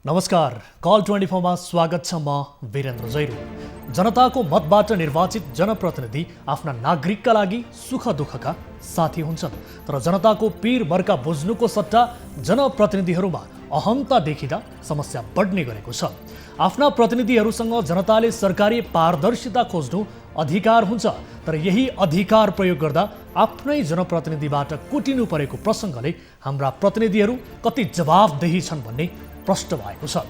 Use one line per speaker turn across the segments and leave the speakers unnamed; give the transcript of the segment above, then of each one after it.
नमस्कार, कल 24 मा स्वागत छ। म वीरेन्द्र जैरू। जनताको मतबाट निर्वाचित जनप्रतिनिधि आफ्ना नागरिकका लागि सुख दुःखका साथी हुन्छन्, तर जनताको पीर मर्का बुझ्नुको सट्टा जनप्रतिनिधिहरूमा अहमता देखिँदा समस्या बढ्ने गरेको छ। आफ्ना प्रतिनिधिहरूसँग जनताले सरकारी पारदर्शिता खोज्नु अधिकार हुन्छ, तर यही अधिकार प्रयोग गर्दा आफ्नै जनप्रतिनिधिबाट कुटिनु परेको प्रसङ्गले हाम्रा प्रतिनिधिहरू कति जवाफदेही छन् भन्ने प्रश्न भएको छ।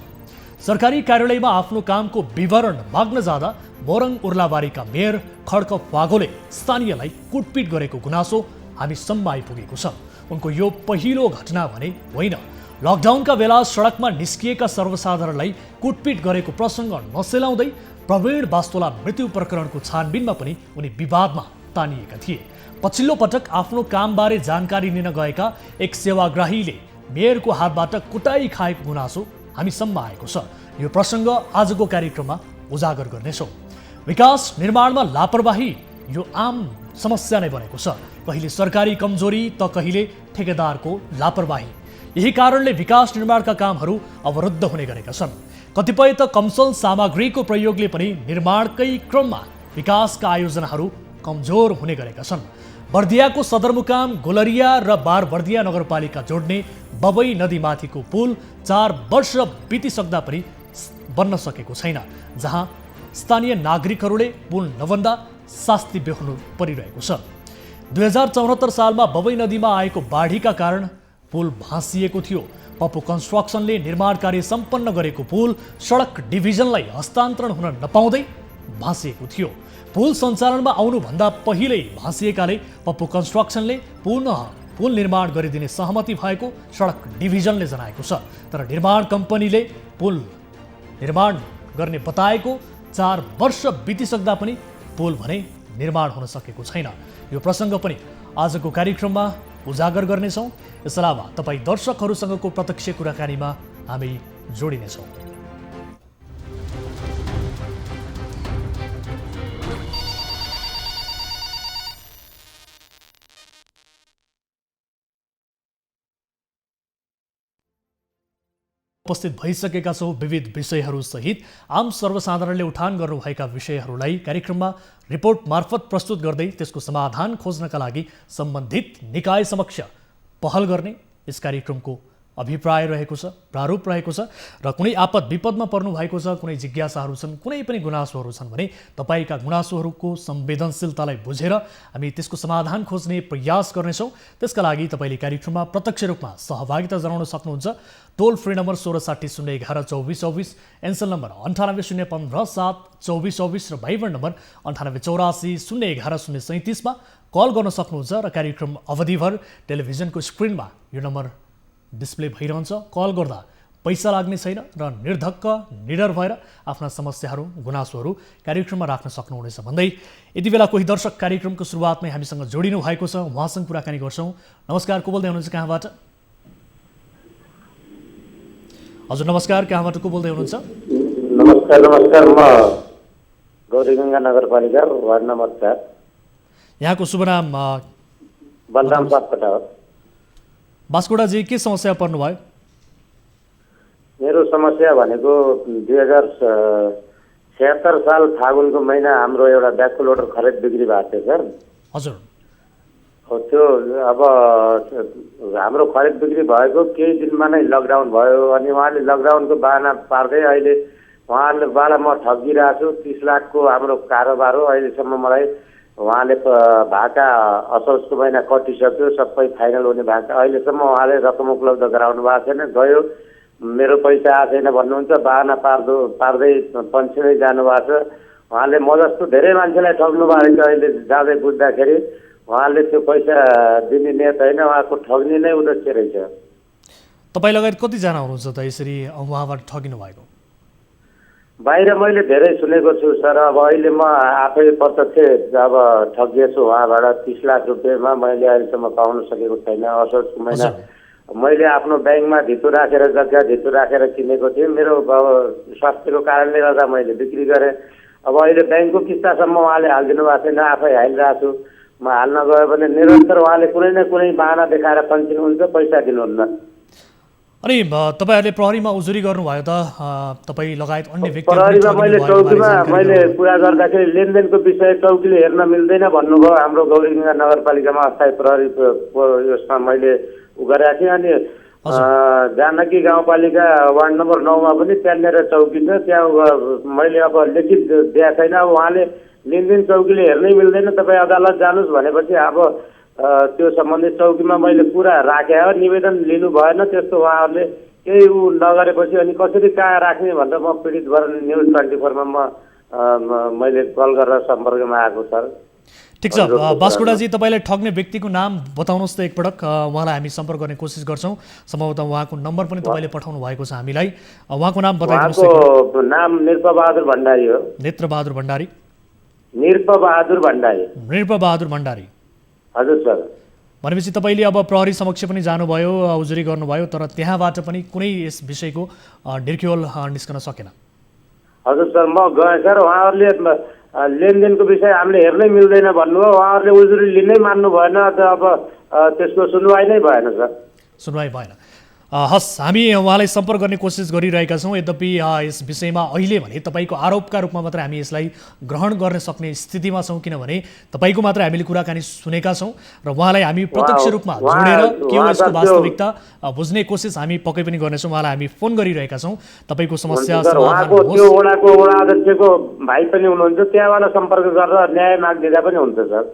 सरकारी कार्यालयमा आफ्नो कामको विवरण माग्न जाँदा मोरङ उर्लाबारीका मेयर खड्क फागोले स्थानीयलाई कुटपिट गरेको गुनासो हामीसम्म आइपुगेको छ। उनको यो पहिलो घटना भने होइन। लकडाउनका बेला सडकमा निस्किएका सर्वसाधारणलाई कुटपिट गरेको प्रसङ्ग नसेलाउँदै प्रवीण बास्तोला मृत्यु प्रकरणको छानबिनमा पनि उनी विवादमा तानिएका थिए। पछिल्लो पटक आफ्नो कामबारे जानकारी लिन गएका एक सेवाग्राहीले मेयरको हातबाट कुटाई खाएको गुनासो हामीसम्म आएको छ। यो प्रसङ्ग आजको कार्यक्रममा उजागर गर्नेछौँ। विकास निर्माणमा लापरवाही यो आम समस्या नै बनेको छ। कहिले सरकारी कमजोरी त कहिले ठेकेदारको लापरवाही। यही कारणले विकास निर्माणका कामहरू अवरुद्ध हुने गरेका छन्। कतिपय त कमसल सामग्रीको प्रयोगले पनि निर्माणकै क्रममा विकासका आयोजनाहरू कमजोर हुने गरेका छन्। बर्दियाको सदरमुकाम गोलरिया र बारबर्दिया नगरपालिका जोड्ने बबई नदीमाथिको पुल 4 वर्ष बितिसक्दा पनि बन्न सकेको छैन, जहाँ स्थानीय नागरिकहरूले पुल नबन्दा शास्ति बेहोर्नु परिरहेको छ। 2074 सालमा बबई नदीमा आएको बाढीका कारण पुल भाँसिएको थियो। पप्पू कन्स्ट्रक्सनले निर्माण कार्य सम्पन्न गरेको पुल सडक डिभिजनलाई हस्तान्तरण हुन नपाउँदै भाँसिएको थियो। पुल सञ्चालनमा आउनुभन्दा पहिल्यै भाँसिएकाले पप्पू कन्स्ट्रक्सनले पुल निर्माण गरिदिने सहमति भएको सडक डिभिजनले जनाएको छ। तर निर्माण कम्पनीले पुल निर्माण गर्ने बताएको 4 वर्ष बितिसक्दा पनि पुल भने निर्माण हुन सकेको छैन। यो प्रसङ्ग पनि आजको कार्यक्रममा उजागर गर्नेछौँ। यस अलावा तपाईँ दर्शकहरूसँगको प्रत्यक्ष कुराकानीमा हामी जोडिनेछौँ। उपस्थित भइसकेका छौँ। विविध विषयहरू सहित आम सर्वसाधारणले उठान गर्नुभएका विषयहरूलाई कार्यक्रममा रिपोर्ट मार्फत प्रस्तुत गर्दै त्यसको समाधान खोज्नका लागि सम्बन्धित निकाय समक्ष पहल गर्ने यस कार्यक्रमको अभिप्राय रहेको छ, प्रारूप रहेको छ। र कुनै आपद विपदमा पर्नु भएको छ, कुनै जिज्ञासाहरू छन्, कुनै पनि गुनासोहरू छन् भने तपाईँका गुनासोहरूको संवेदनशीलतालाई बुझेर हामी त्यसको समाधान खोज्ने प्रयास गर्नेछौँ। त्यसका लागि तपाईँले कार्यक्रममा प्रत्यक्ष रूपमा सहभागिता जनाउन सक्नुहुन्छ। टोल फ्री नम्बर 1660112424, एनसेल नम्बर 9801572424 र भाइबर नम्बर 9884011037 मा कल गर्न सक्नुहुन्छ। र कार्यक्रम अवधिभर टेलिभिजनको स्क्रिनमा यो नम्बर डिस्प्ले भइरहन्छ। कल गर्दा पैसा लाग्ने छैन र निर्धक्क निडर भएर आफ्ना समस्याहरू गुनासोहरू कार्यक्रममा राख्न सक्नुहुनेछ भन्दै यति बेला कोही दर्शक कार्यक्रमको सुरुवातमै हामीसँग जोडिनु भएको छ। उहाँसँग कुराकानी गर्छौँ। नमस्कार, को बोल्दै हुनुहुन्छ, कहाँबाट? हजुर नमस्कार, कहाँबाट को बोल्दै हुनुहुन्छ?
नमस्कार, म गौरीगङ्गा नगरपालिका वार्ड नम्बर 4।
यहाँको शुभ नाम?
बलराम बास्कोटा हो।
बास्कोटाजी, के समस्या पर्नुभयो?
मेरो समस्या भनेको 2076 साल फागुनको महिना हाम्रो एउटा ब्याकको लोडर खरिद बिक्री भएको थियो सर।
हजुर।
हो, त्यो अब हाम्रो खरिद बिक्री भएको केही दिनमा नै लकडाउन भयो। अनि उहाँले लकडाउनको बाहना पार्दै अहिले उहाँले म ठगिरहेको छु। 30 लाखको हाम्रो कारोबार हो। अहिलेसम्म मलाई उहाँले भाका असोजको महिना कटिसक्यो, सबै फाइनल हुने भएको। अहिलेसम्म उहाँले रकम उपलब्ध गराउनु भएको छैन। गयो मेरो पैसा आएको छैन भन्नुहुन्छ, बाहना पार्दै पन्छिँदै जानुभएको छ। उहाँले म जस्तो धेरै मान्छेलाई ठग्नु भएको छ। अहिले जाँदै बुझ्दाखेरि उहाँले त्यो पैसा दिने नियत होइन, उहाँको ठग्ने नै उद्देश्य रहेछ।
तपाईँ लगायत कतिजना हुनुहुन्छ त यसरी उहाँबाट ठगिनु भएको?
बाहिर मैले धेरै सुनेको छु सर। अब अहिले म आफै प्रत्यक्ष अब ठगिएछु उहाँबाट 30 लाख रुपियाँमा। मैले अहिलेसम्म पाउन सकेको छैन। असोजको महिना मैले आफ्नो ब्याङ्कमा धितो राखेर जग्गा धितो राखेर किनेको थिएँ। मेरो स्वास्थ्यको कारणले गर्दा मैले बिक्री गरेँ। अब अहिले ब्याङ्कको किस्तासम्म उहाँले हालिदिनु भएको छैन, आफै हालिरहेको छु। म हाल्न गयो भने निरन्तर उहाँले कुनै न कुनै बाहना देखाएर पन्छिनुहुन्छ, पैसा दिनुहुन्न।
अनि तपाईँहरूले प्रहरीमा उजुरी गर्नुभयो त तपाईँ लगायत अन्य व्यक्तिहरू पनि
प्रहरीमा
ठगिनु
मैले
भएको बारे
चौकीमा
जानकारी
मैले
गराउनु।
कुरा गर्दाखेरि लेनदेनको विषय चौकीले हेर्न मिल्दैन भन्नुभयो। हाम्रो गौरीगङ्गा नगरपालिकामा अस्थायी प्रहरी यसमा मैले गरेको थिएँ। अनि जानकी गाउँपालिका वार्ड नम्बर 9 मा पनि त्यहाँनिर चौकी छ, त्यहाँ मैले अब लिखित दिएको छैन। अब उहाँले लेनदेन चौकीले हेर्नै मिल्दैन, तपाईँ अदालत जानुहोस् भनेपछि अब त्यो सम्बन्धित चौकीमा मैले कुरा राखेँ हो, निवेदन लिनु भएन। त्यस्तो उहाँहरूले केही नगरेपछि अनि कसरी कहाँ राख्ने भनेर म पीडित भएर न्युज 24 मा मैले कल गरेर सम्पर्कमा आएको सर।
ठिक छ बास्कोटाजी, तपाईँलाई ठग्ने व्यक्तिको नाम बताउनुहोस् त एकपटक, उहाँलाई हामी सम्पर्क गर्ने कोसिस गर्छौँ। सम्भवतः उहाँको नम्बर पनि तपाईँले पठाउनु भएको छ हामीलाई, उहाँको नाम बताइदिनुहोस्।
उहाँको नाम नृपबहादुर भण्डारी हो।
नेत्रबहादुर भण्डारी?
नृपबहादुर भण्डारी।
नृपबहादुर भण्डारी,
हजुर सर।
भनेपछि तपाईँले अब प्रहरी समक्ष पनि जानुभयो, उजुरी गर्नुभयो, तर त्यहाँबाट पनि कुनै यस विषयको निर्ख्योल निस्कन सकेन?
हजुर सर, म गएँ सर। उहाँहरूले लेनदेनको विषय हामीले हेर्नै मिल्दैन भन्नुभयो। उहाँहरूले उजुरी लिनै मान्नु भएन, अब त्यसको सुनवाई नै भएन सर।
सुनवाई भएन। हस्, हामी उहाँलाई सम्पर्क गर्ने कोसिस गरिरहेका छौँ। यद्यपि यस विषयमा अहिले भने तपाईँको आरोपका रूपमा मात्र हामी यसलाई ग्रहण गर्न सक्ने स्थितिमा छौँ, किनभने तपाईँको मात्र हामीले कुराकानी सुनेका छौँ र उहाँलाई हामी प्रत्यक्ष रूपमा जोडेर के हो यसको वास्तविकता बुझ्ने कोसिस हामी पक्कै पनि गर्नेछौँ। उहाँलाई हामी फोन गरिरहेका छौँ, तपाईँको समस्या समाधान होस्।
त्यो वडाको वडा अध्यक्षको भाइ पनि हुनुहुन्छ, त्यहाँबाट सम्पर्क गरेर न्याय मागिदिँदा पनि हुन्छ सर।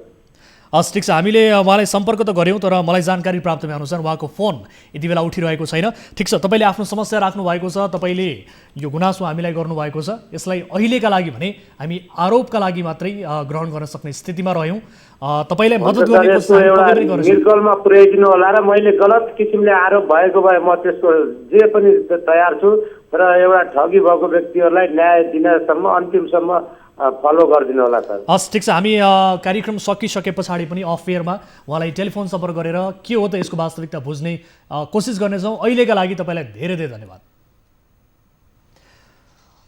हस्, ठिक छ, हामीले उहाँलाई सम्पर्क त गऱ्यौँ, तर मलाई जानकारी प्राप्त भएअनुसार उहाँको फोन यति बेला उठिरहेको छैन। ठिक छ, तपाईँले आफ्नो समस्या राख्नु भएको छ, तपाईँले यो गुनासो हामीलाई गर्नुभएको छ। यसलाई अहिलेका लागि भने हामी आरोपका लागि मात्रै ग्रहण गर्न सक्ने स्थितिमा रह्यौँ। तपाईँलाई मद्दत गर्ने कोसिस हामी पक्कै पनि गर्छौँ।
निर्गलमा पुर्याइदिनु होला र मैले गलत किसिमले आरोप भएको भए म त्यसको जे पनि तयार छु, तर एउटा ठगी भएको व्यक्तिहरूलाई न्याय दिनसम्म अन्तिमसम्म फलो गरिदिनु होला सर।
हस्, ठिक छ, हामी कार्यक्रम सकिसके पछाडि पनि अफ एयरमा उहाँलाई टेलिफोन सम्पर्क गरेर के हो त यसको वास्तविकता बुझ्ने कोसिस गर्नेछौँ। अहिलेका लागि तपाईँलाई धेरै धेरै धन्यवाद।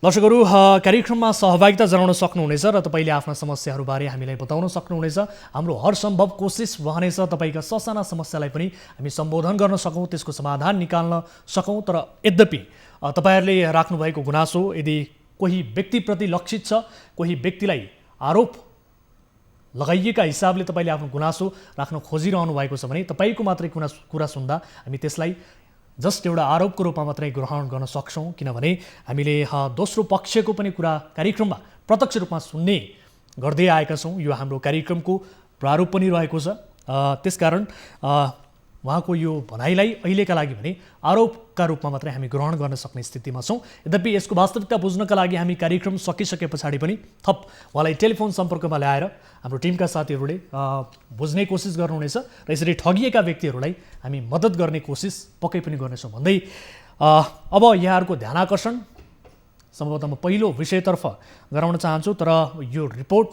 दर्शकहरू, कार्यक्रममा सहभागिता जनाउन सक्नुहुनेछ र तपाईँले आफ्ना समस्याहरूबारे हामीलाई बताउन सक्नुहुनेछ। हाम्रो हरसम्भव कोसिस रहनेछ तपाईँका ससाना समस्यालाई पनि हामी सम्बोधन गर्न सकौँ, त्यसको समाधान निकाल्न सकौँ। तर यद्यपि तपाईँहरूले राख्नुभएको गुनासो यदि कोही व्यक्तिप्रति लक्षित छ, कोही व्यक्तिलाई आरोप लगाइएका हिसाबले तपाईँले आफ्नो गुनासो राख्न खोजिरहनु भएको छ भने तपाईँको मात्रै कुरा सुन्दा हामी त्यसलाई जस्ट एउटा आरोपको रूपमा मात्रै ग्रहण गर्न सक्छौँ, किनभने हामीले दोस्रो पक्षको पनि कुरा कार्यक्रममा प्रत्यक्ष रूपमा सुन्ने गर्दै आएका छौँ। यो हाम्रो कार्यक्रमको प्रारूप पनि रहेको छ। त्यसकारण उहाँको यो भनाइलाई अहिलेका लागि भने आरोपका रूपमा मात्रै हामी ग्रहण गर्न सक्ने स्थितिमा छौँ। यद्यपि यसको वास्तविकता बुझ्नका लागि हामी कार्यक्रम सकिसके पछाडि पनि थप उहाँलाई टेलिफोन सम्पर्कमा ल्याएर हाम्रो टिमका साथीहरूले बुझ्ने कोसिस गर्नुहुनेछ र यसरी ठगिएका व्यक्तिहरूलाई हामी मद्दत गर्ने कोसिस पक्कै पनि गर्नेछौँ भन्दै अब यहाँहरूको ध्यान आकर्षण सम्भवतः म पहिलो विषयतर्फ गराउन चाहन्छु, तर यो रिपोर्ट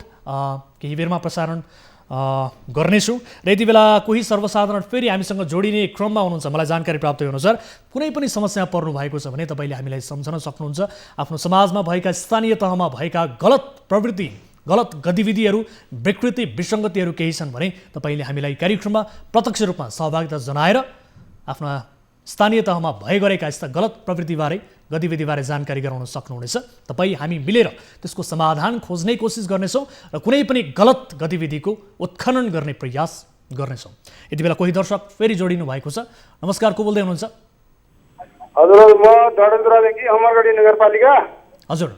केही बेरमा प्रसारण गर्नेछु र यति बेला कोही सर्वसाधारण फेरि हामीसँग जोडिने क्रममा हुनुहुन्छ। मलाई जानकारी प्राप्त भएअनुसार कुनै पनि समस्या पर्नु भएको छ भने तपाईँले हामीलाई सम्झन सक्नुहुन्छ। आफ्नो समाजमा भएका स्थानीय तहमा भएका गलत प्रवृत्ति, गलत गतिविधिहरू, विकृति, विसङ्गतिहरू केही छन् भने तपाईँले हामीलाई कार्यक्रममा प्रत्यक्ष रूपमा सहभागिता जनाएर आफ्ना स्थानीय तहमा भए गरेका यस्ता गलत प्रवृत्तिबारे, गतिविधिबारे जानकारी गराउन सक्नुहुनेछ। तपाईँ हामी मिलेर त्यसको समाधान खोज्ने कोसिस गर्नेछौँ र कुनै पनि गलत गतिविधिको उत्खनन गर्ने प्रयास गर्नेछौँ। यति बेला कोही दर्शक फेरि जोडिनु भएको छ। नमस्कार, को बोल्दै हुनुहुन्छ?
हजुर, म डडेलधुरादेखि अमरगढी नगरपालिका।
हजुर,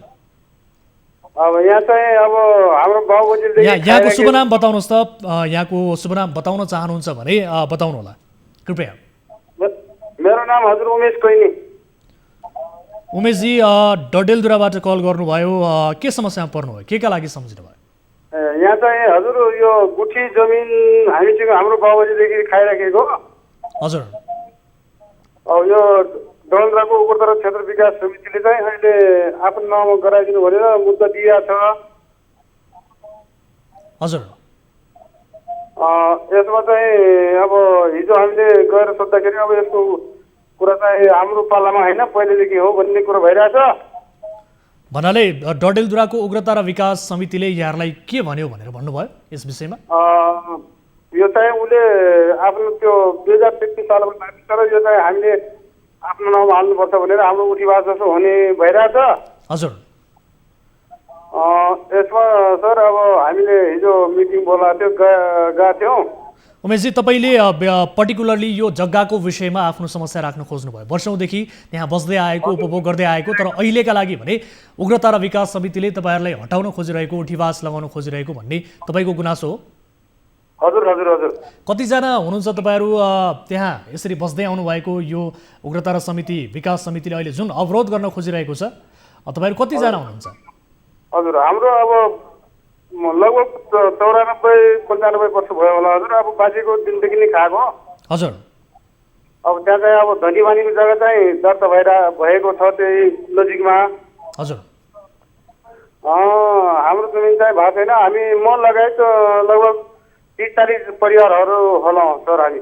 अब यहाँ चाहिँ अब हाम्रो बाबुजीले
यहाँको शुभ नाम बताउनुहोस् त। यहाँको शुभ नाम बताउन चाहनुहुन्छ भने बताउनु होला कृपया।
मेरो नाम हजुर उमेश कैनी।
उमेशजी, डडेलधुराबाट कल गर्नुभयो, के समस्यामा पर्नुभयो, के का लागि सम्झिनु भयो?
यहाँ चाहिँ हजुर यो गुठी जमिन हामीसँग हाम्रो बाबुजीदेखि खाइराखेको।
हजुर,
अब यो डडेलधुराको उपरतर्फ क्षेत्र विकास समितिले चाहिँ अहिले आफ्नो नाममा गराइदिनु भनेर मुद्दा दिएको छ।
हजुर,
यसमा चाहिँ अब हिजो हामीले गएर सोद्धाखेरि अब यसको कुरा चाहिँ हाम्रो पालामा होइन, पहिलेदेखि हो भन्ने कुरो भइरहेछ।
भन्नाले डडेलधुराको उग्रता र विकास समितिले यहाँहरूलाई के भन्यो भनेर भन्नुभयो यस विषयमा?
यो चाहिँ उसले आफ्नो त्यो 2023 सालमा माग्छ र यो चाहिँ हामीले आफ्नो नाउँमा हाल्नुपर्छ भनेर हाम्रो उठीवास जस्तो हुने भइरहेछ।
हजुर
यसमा सर अब हामीले हिजो मिटिङ बोलाएको थियो, गएको थियौँ।
उमेशजी, तपाईँले पर्टिकुलरली यो जग्गाको विषयमा आफ्नो समस्या राख्न खोज्नुभयो। वर्षौँदेखि त्यहाँ बस्दै आएको, उपभोग गर्दै आएको, तर अहिलेका लागि भने उग्रतारा विकास समितिले तपाईँहरूलाई हटाउन खोजिरहेको, उठीवास लगाउन खोजिरहेको भन्ने तपाईँको गुनासो हो?
हजुर हजुर हजुर।
कतिजना हुनुहुन्छ तपाईँहरू त्यहाँ यसरी बस्दै आउनुभएको? यो उग्रतारा समिति विकास समितिले अहिले जुन अवरोध गर्न खोजिरहेको छ, तपाईँहरू कतिजना हुनुहुन्छ?
हजुर, हाम्रो अब लगभग 94-95 वर्ष भयो होला हजुर। अब बाजेको दिनदेखि नै खाएको।
हजुर।
अब त्यहाँ चाहिँ अब धनीवानीको जग्गा चाहिँ दर्ता भएको छ त्यही नजिकमा।
हजुर।
हाम्रो जमिन चाहिँ भएको छैन। हामी म लगायत लगभग 30-40 परिवारहरू होला सर। हामी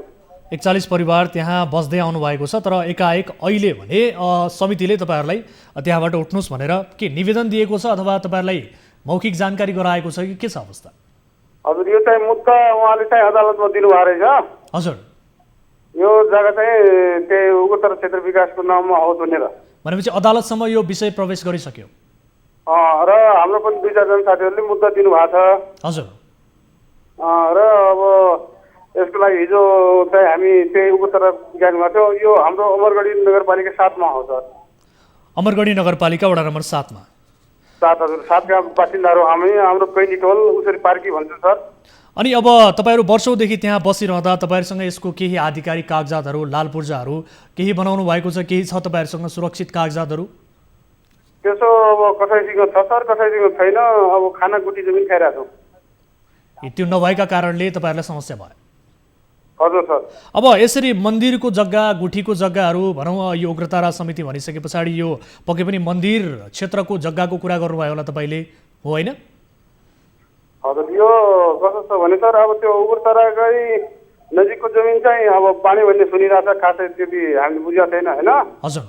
41 परिवार त्यहाँ बस्दै आउनु भएको छ, तर एकाएक अहिले भने समितिले तपाईँहरूलाई त्यहाँबाट उठ्नुहोस् भनेर के निवेदन दिएको छ अथवा तपाईँहरूलाई मौखिक जानकारी गराएको छ कि के छ अवस्था?
हजुर, यो चाहिँ मुद्दा उहाँले चाहिँ अदालतमा दिनुभएको रहेछ।
हजुर।
यो जग्गा चाहिँ त्यही उग्रतारा क्षेत्र विकासको नाममा होस् भनेर।
भनेपछि अदालतसम्म यो विषय प्रवेश गरिसक्यो?
र हाम्रो पनि 2-4 जना साथीहरूले मुद्दा दिनुभएको छ।
हजुर।
र अब यसको लागि हिजो चाहिँ हामी त्यही उग्रतारा गएका थियौँ। यो हाम्रो अमरगढी नगरपालिका 7 मा हो सर।
अमरगढी नगरपालिका वडा नम्बर 7 मा?
7 हजुर। 7 का बासिन्दाहरू हामी। हाम्रो कैनीटोल उसरी पार्की भन्छ सर।
अनि अब तपाईँहरू वर्षौँदेखि त्यहाँ बसिरहँदा तपाईँहरूसँग यसको केही आधिकारिक कागजातहरू, लाल पूर्जाहरू केही बनाउनु भएको छ? केही छ तपाईँहरूसँग सुरक्षित कागजातहरू?
त्यसो अब कसैसँग छ सर, कसैसँग छैन। अब खाना गुटी जमिन खाइरहेको छौँ।
त्यो नभएका कारणले तपाईँहरूलाई समस्या भयो?
हजुर सर।
अब यसरी मन्दिरको जग्गा, गुठीको जग्गाहरू भनौँ, यो उग्रतारा समिति भनिसके पछाडि यो पक्कै पनि मन्दिर क्षेत्रको जग्गाको कुरा गर्नुभयो होला तपाईँले, हो होइन?
हजुर, यो कस्तो छ भने सर, अब त्यो उग्रताराकै नजिकको जमिन चाहिँ अब पानी भन्ने सुनिरहेको छ, खासै त्यति हामीले बुझेको छैन होइन।
हजुर।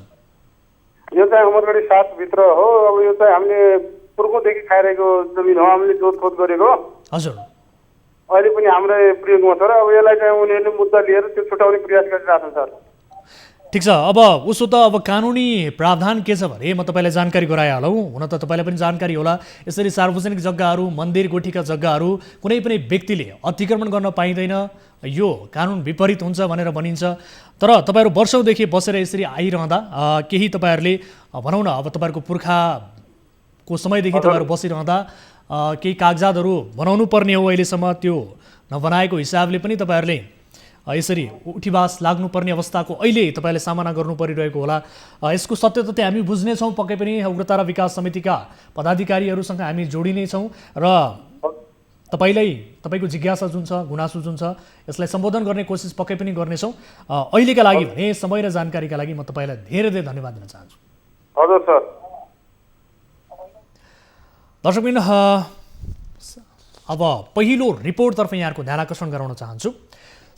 यो चाहिँ अमरगढी 7 भित्र हो। अब यो चाहिँ हामीले पुर्खौँदेखि खाइरहेको जमिन हो, हामीले जोतखोज गरेको।
हजुर।
अहिले पनि हाम्रै प्रयोगमा छ र अब यसलाई चाहिँ उनीहरूले मुद्दा लिएर त्यो छुटाउने प्रयास गरिरहेछन् सर।
ठिक छ। अब उसो त अब कानुनी प्रावधान के छ भने म तपाईँलाई जानकारी गराइहालौँ। हुन त तपाईँलाई पनि जानकारी होला, यसरी सार्वजनिक जग्गाहरू, मन्दिर गुठीका जग्गाहरू कुनै पनि व्यक्तिले अतिक्रमण गर्न पाइँदैन, यो कानुन विपरीत हुन्छ भनेर भनिन्छ। तर तपाईँहरू वर्षौँदेखि बसेर यसरी आइरहँदा केही तपाईँहरूले भनौँ न, अब तपाईँहरूको पुर्खाको समयदेखि तपाईँहरू बसिरहँदा केही कागजातहरू बनाउनु पर्ने हो, अहिलेसम्म त्यो नबनाएको हिसाबले पनि तपाईँहरूले यसरी उठीवास लाग्नुपर्ने अवस्थाको अहिले तपाईँले सामना गर्नु परिरहेको होला। यसको सत्य तथ्य हामी बुझ्नेछौँ, पक्कै पनि उग्रतारा विकास समितिका पदाधिकारीहरूसँग हामी जोडिनेछौँ र तपाईँको जिज्ञासा जुन छ, गुनासो जुन छ, यसलाई सम्बोधन गर्ने कोसिस पक्कै पनि गर्नेछौँ। अहिलेका लागि भने समय र जानकारीका लागि म तपाईँलाई धेरै धेरै धन्यवाद दिन चाहन्छु।
हजुर सर।
दर्शकबिन, अब पहिलो रिपोर्टतर्फ यहाँहरूको ध्यान आकर्षण गराउन चाहन्छु।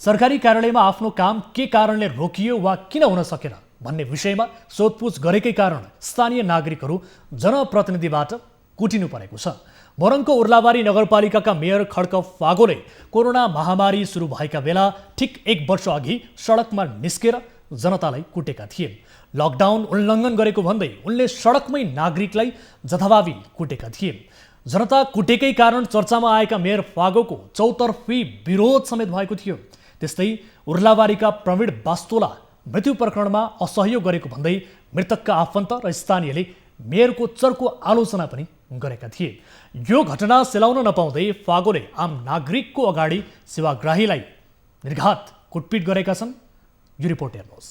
सरकारी कार्यालयमा आफ्नो काम के कारणले रोकियो वा किन हुन सकेन भन्ने विषयमा सोधपुछ गरेकै कारण स्थानीय नागरिकहरू जनप्रतिनिधिबाट कुटिनु परेको छ। मोरङको उर्लाबारी नगरपालिकाका मेयर खड्क फागोले कोरोना महामारी सुरु भएका बेला ठिक 1 वर्ष अघि सडकमा निस्केर जनतालाई कुटेका थिए। लकडाउन उल्लङ्घन गरेको भन्दै उनले सडकमै नागरिकलाई जथाभावी कुटेका थिए। जनता कुटेकै कारण चर्चामा आएका मेयर फागोको चौतर्फी विरोध समेत भएको थियो। त्यस्तै उर्लाबारीका प्रवीण बास्तोला मृत्यु प्रकरणमा असहयोग गरेको भन्दै मृतकका आफन्त र स्थानीयले मेयरको चर्को आलोचना पनि गरेका थिए। यो घटना सेलाउन नपाउँदै फागोले आम नागरिकको अगाडि सेवाग्राहीलाई निर्घात कुटपिट गरेका छन्। यो रिपोर्ट हेर्नुहोस्।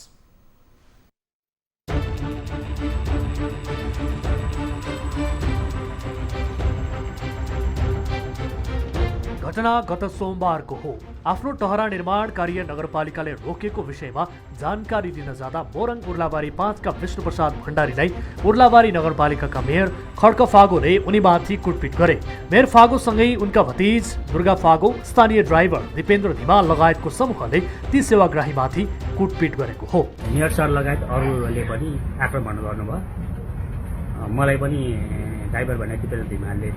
घटना गत सोमबारको हो। आफ्नो टहरा निर्माण कार्य नगरपालिकाले रोकेको विषयमा जानकारी दिन जाँदा मोरङ उर्लाबारी 5 का विष्णुप्रसाद भण्डारीलाई उर्लाबारी नगरपालिकाका मेयर खड्क फागोले उनीमाथि कुटपिट गरे। मेयर फागोसँगै उनका भतिज दुर्गा फागो, स्थानीय ड्राइभर दिपेन्द्र धिमाल लगायतको समूहले ती सेवाग्राहीमाथि कुटपिट गरेको हो।
मेयर सर लगायत अरूले पनि आक्रमण गर्नुभयो। मलाई पनि ड्राइभर भन्ने दिपेन्द्र धिमालले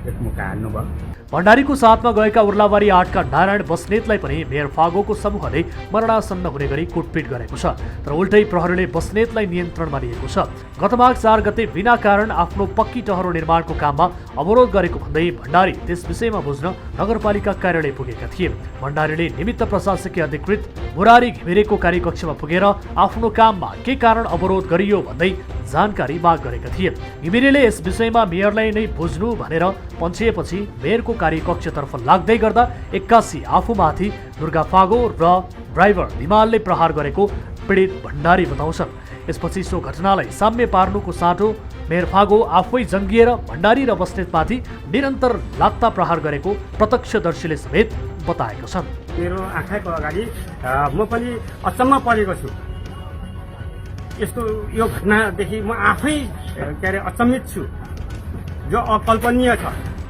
एकमुखा हाल्नुभयो।
भण्डारीको साथमा गएका उर्लाबारी 8का नारायण बस्नेतलाई पनि मेयर फागोको समूहले मरणासन्न हुने गरी कुटपिट गरेको छ। तर उल्टै प्रहरीले बस्नेतलाई नियन्त्रणमा लिएको छ। गत माघ 4 गते बिना कारण आफ्नो पक्की टहरो निर्माणको काममा अवरोध गरेको भन्दै भण्डारी त्यस विषयमा बुझ्न नगरपालिका कार्यालय पुगेका थिए। भण्डारीले निमित्त प्रशासकीय अधिकृत मुरारी घिमिरेको कार्यकक्षमा पुगेर आफ्नो काममा के कारण अवरोध गरियो भन्दै जानकारी माग गरेका थिए। घिमिरेले यस विषयमा मेयरलाई नै बुझ्नु भनेर पन्छिएपछि मेयरको कार्यकक्षतर्फ लाग्दै गर्दा 81 आफूमाथि दुर्गा फागो र ड्राइभर धिमालले प्रहार गरेको पीडित भण्डारी बताउँछन्। यसपछि सो घटनालाई साम्य पार्नुको साटो मेयर फागो आफै जङ्गिएर भण्डारी र बस्नेतमाथि निरन्तर लात्ता प्रहार गरेको प्रत्यक्षदर्शीले समेत बताएका छन्।
मेरो आँखाको अगाडि म पनि अचम्म परेको छु। यस्तो यो घटनादेखि म आफै अचम्मित छु, जो अकल्पनीय छ।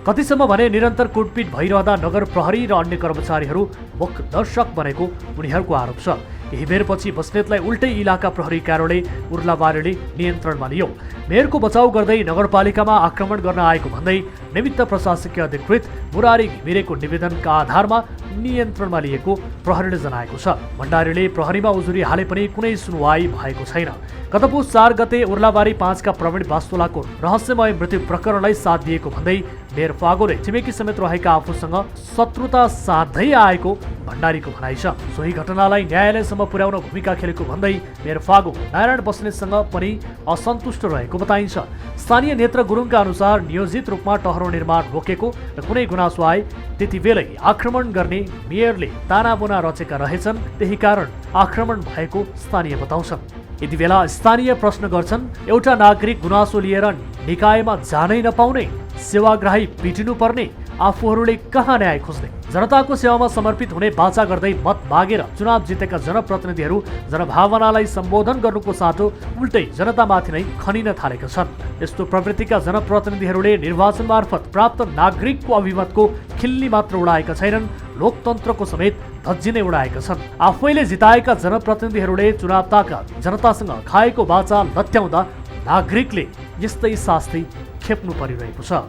कतिसम्म भने निरन्तर कुटपिट भइरहँदा नगर प्रहरी र अन्य कर्मचारीहरू मुख दर्शक बनेको उनीहरूको आरोप छ। केही बेरपछि बस्नेतलाई उल्टै इलाका प्रहरी कार्यालय उर्लाबारीले नियन्त्रणमा लियो। मेयरको बचाउ गर्दै नगरपालिकामा आक्रमण गर्न आएको भन्दै निमित्त प्रशासकीय अधिकृत मुरारी घिमिरेको निवेदनका आधारमा नियन्त्रणमा लिएको प्रहरीले जनाएको छ। भण्डारीले प्रहरीमा उजुरी हाले पनि कुनै सुनवाई भएको छैन। गत पुस 4 गते उर्लाबारी 5 का प्रवीण वास्तोलाको रहस्यमय मृत्यु प्रकरणलाई साथ दिएको भन्दै मेयर फागोले छिमेकी समेत रहेका आफूसँग शत्रुता साध्दै आएको भण्डारीको भनाइ छ। सोही घटनालाई न्यायालयसम्म पुर्याउन भूमिका खेलेको भन्दै मेयर फागो नारायण बस्नेतसँग पनि असन्तुष्ट रहेको बताइन्छ। स्थानीय नेत्र गुरुङका अनुसार नियोजित रूपमा टहरो निर्माण रोकेको र कुनै गुनासो आए त्यति बेलै आक्रमण गर्ने मेयरले तानाबुना रचेका रहेछन्। त्यही कारण आक्रमण भएको स्थानीय बताउँछन्। यति बेला स्थानीय प्रश्न गर्छन्, एउटा नागरिक गुनासो लिएर निकायमा जानै नपाउने, सेवाग्राही पिटिनु पर्ने, आफूहरूले कहाँ न्याय खोज्ने? जनताको सेवामा समर्पित हुने बाचा गर्दै मत मागेर चुनाव जितेका जनप्रतिनिधिहरू जनभावनालाई सम्बोधन गर्नुको साटो उल्टै जनतामाथि नै खनिन थालेका छन्। यस्तो प्रवृत्तिका जनप्रतिनिधिहरूले निर्वाचन मार्फत प्राप्त नागरिकको अभिमतको खिल्ली मात्र उडाएका छैनन्, लोकतन्त्रको समेत धज्जी नै उडाएका छन्। आफैले जिताएका जनप्रतिनिधिहरूले चुनाव ताका जनतासँग खाएको बाचा लत्याउँदा नागरिकले यस्तै शास्ति खेप्नु परिरहेको छ।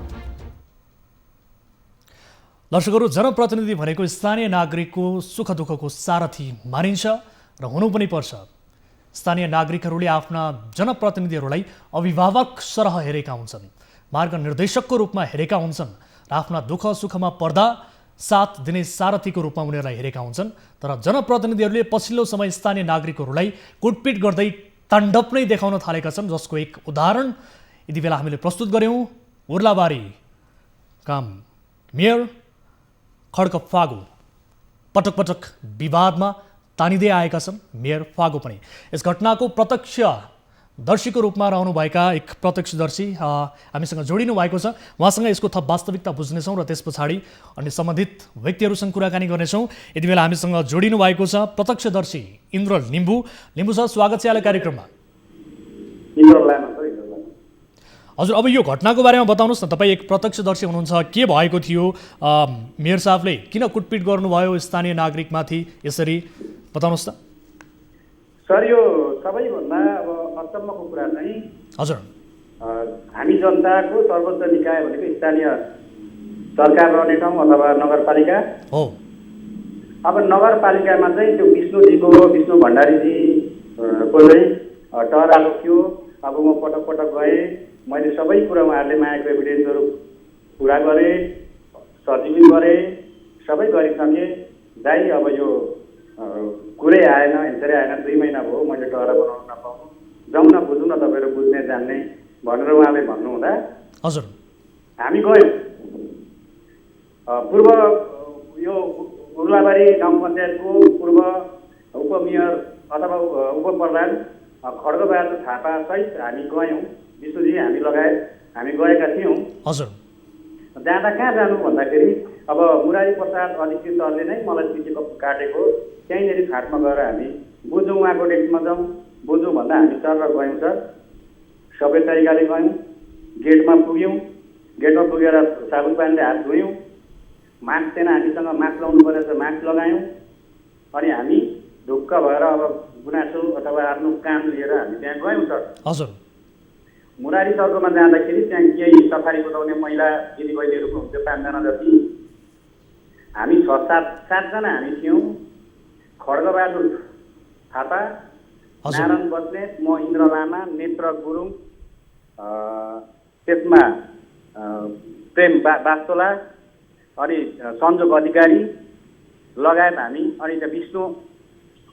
दर्शकहरू, जनप्रतिनिधि भनेको स्थानीय नागरिकको सुख दुःखको सारथी मानिन्छ र हुनु पनि पर्छ। स्थानीय नागरिकहरूले आफ्ना जनप्रतिनिधिहरूलाई अभिभावक सरह हेरेका हुन्छन्, मार्गनिर्देशकको रूपमा हेरेका हुन्छन् र आफ्ना दुःख सुखमा पर्दा साथ दिने सारथीको रूपमा उनीहरूलाई हेरेका हुन्छन्। तर जनप्रतिनिधिहरूले पछिल्लो समय स्थानीय नागरिकहरूलाई कुटपिट गर्दै ताण्डव नै देखाउन थालेका छन्, जसको एक उदाहरण यति बेला हामीले प्रस्तुत गर्यौँ। उर्लाबारी काम मेयर खड्क फागो पटक पटक विवादमा तानिँदै आएका छन्। मेयर फागो पनि यस घटनाको प्रत्यक्षदर्शीको रूपमा रहनुभएका एक प्रत्यक्षदर्शी हामीसँग जोडिनु भएको छ। उहाँसँग यसको थप वास्तविकता बुझ्नेछौँ र त्यस पछाडि अन्य सम्बन्धित व्यक्तिहरूसँग कुराकानी गर्नेछौँ। यति बेला हामीसँग जोडिनु भएको छ प्रत्यक्षदर्शी इन्द्र लिम्बू। लिम्बू सर, स्वागत छ यहाँलाई कार्यक्रममा। हजुर, अब यो घटनाको बारेमा बताउनुहोस् न। तपाईँ एक प्रत्यक्षदर्शी हुनुहुन्छ, के भएको थियो? मेयर साहबले किन कुटपिट गर्नुभयो स्थानीय नागरिकमाथि यसरी, बताउनुहोस् त।
सर, यो सबैभन्दा अब अचम्मको कुरा चाहिँ
हजुर,
हामी जनताको सर्वोच्च निकाय भनेको स्थानीय सरकार रहने ठाउँ अथवा नगरपालिका
हो।
अब नगरपालिकामा चाहिँ त्यो विष्णु भण्डारीजी को चाहिँ टहराएको थियो। अब म पटक पटक गएँ, मैले सबै कुरा उहाँहरूले मागेको एभिडेन्सहरू पुरा गरेँ, सर्टिफिकेट गरेँ, सबै गरिसकेँ। दाइ, अब यो कुरै आएन, एन्सरै आएन, 2 महिना भयो मैले टहरा बनाउन नपाउनु, जाउँ न बुझौँ न तपाईँहरू बुझ्ने जान्ने भनेर उहाँले भन्नुहुँदा
हजुर
हामी गयौँ। पूर्व यो उर्लाबारी गाउँ पञ्चायतको पूर्व उपमेयर अथवा उपप्रधान खड्गबहादुर थापा सहित हामी गयौँ। विष्णुजी हामी लगायत हामी गएका थियौँ।
हजुर,
जाँदा कहाँ जानु भन्दाखेरि अब मुरारी प्रसाद अधिकृतहरूले नै मलाई चिठी काटेको त्यहीँनिर फाटमा गएर हामी बुझौँ, उहाँको डेस्कमा जाउँ, बुझौँ भन्दा हामी सर र गयौँ। सर, सबै तरिकाले गयौँ, गेटमा पुग्यौँ। गेटमा पुगेर साबुन पानीले हात धोयौँ, मास्क थिएन हामीसँग, मास्क लाउनु परेछ, मास्क लगायौँ। अनि हामी ढुक्क भएर अब गुनासो अथवा आफ्नो काम लिएर हामी त्यहाँ गयौँ। सर,
हजुर,
मुरारी सरकोमा जाँदाखेरि त्यहाँ केही सफारी कुदाउने महिला दिदीबहिनीहरू हुन्थ्यो 5 जना जति। हामी 6-7 जना हामी थियौँ। खड्गबहादुर थापा, नारायण बस्नेत, म इन्द्र लामा, नेत्र गुरुङ, त्यसमा प्रेम बास्तोला, अनि सञ्जोग अधिकारी लगायत हामी, अनि त्यहाँ विष्णु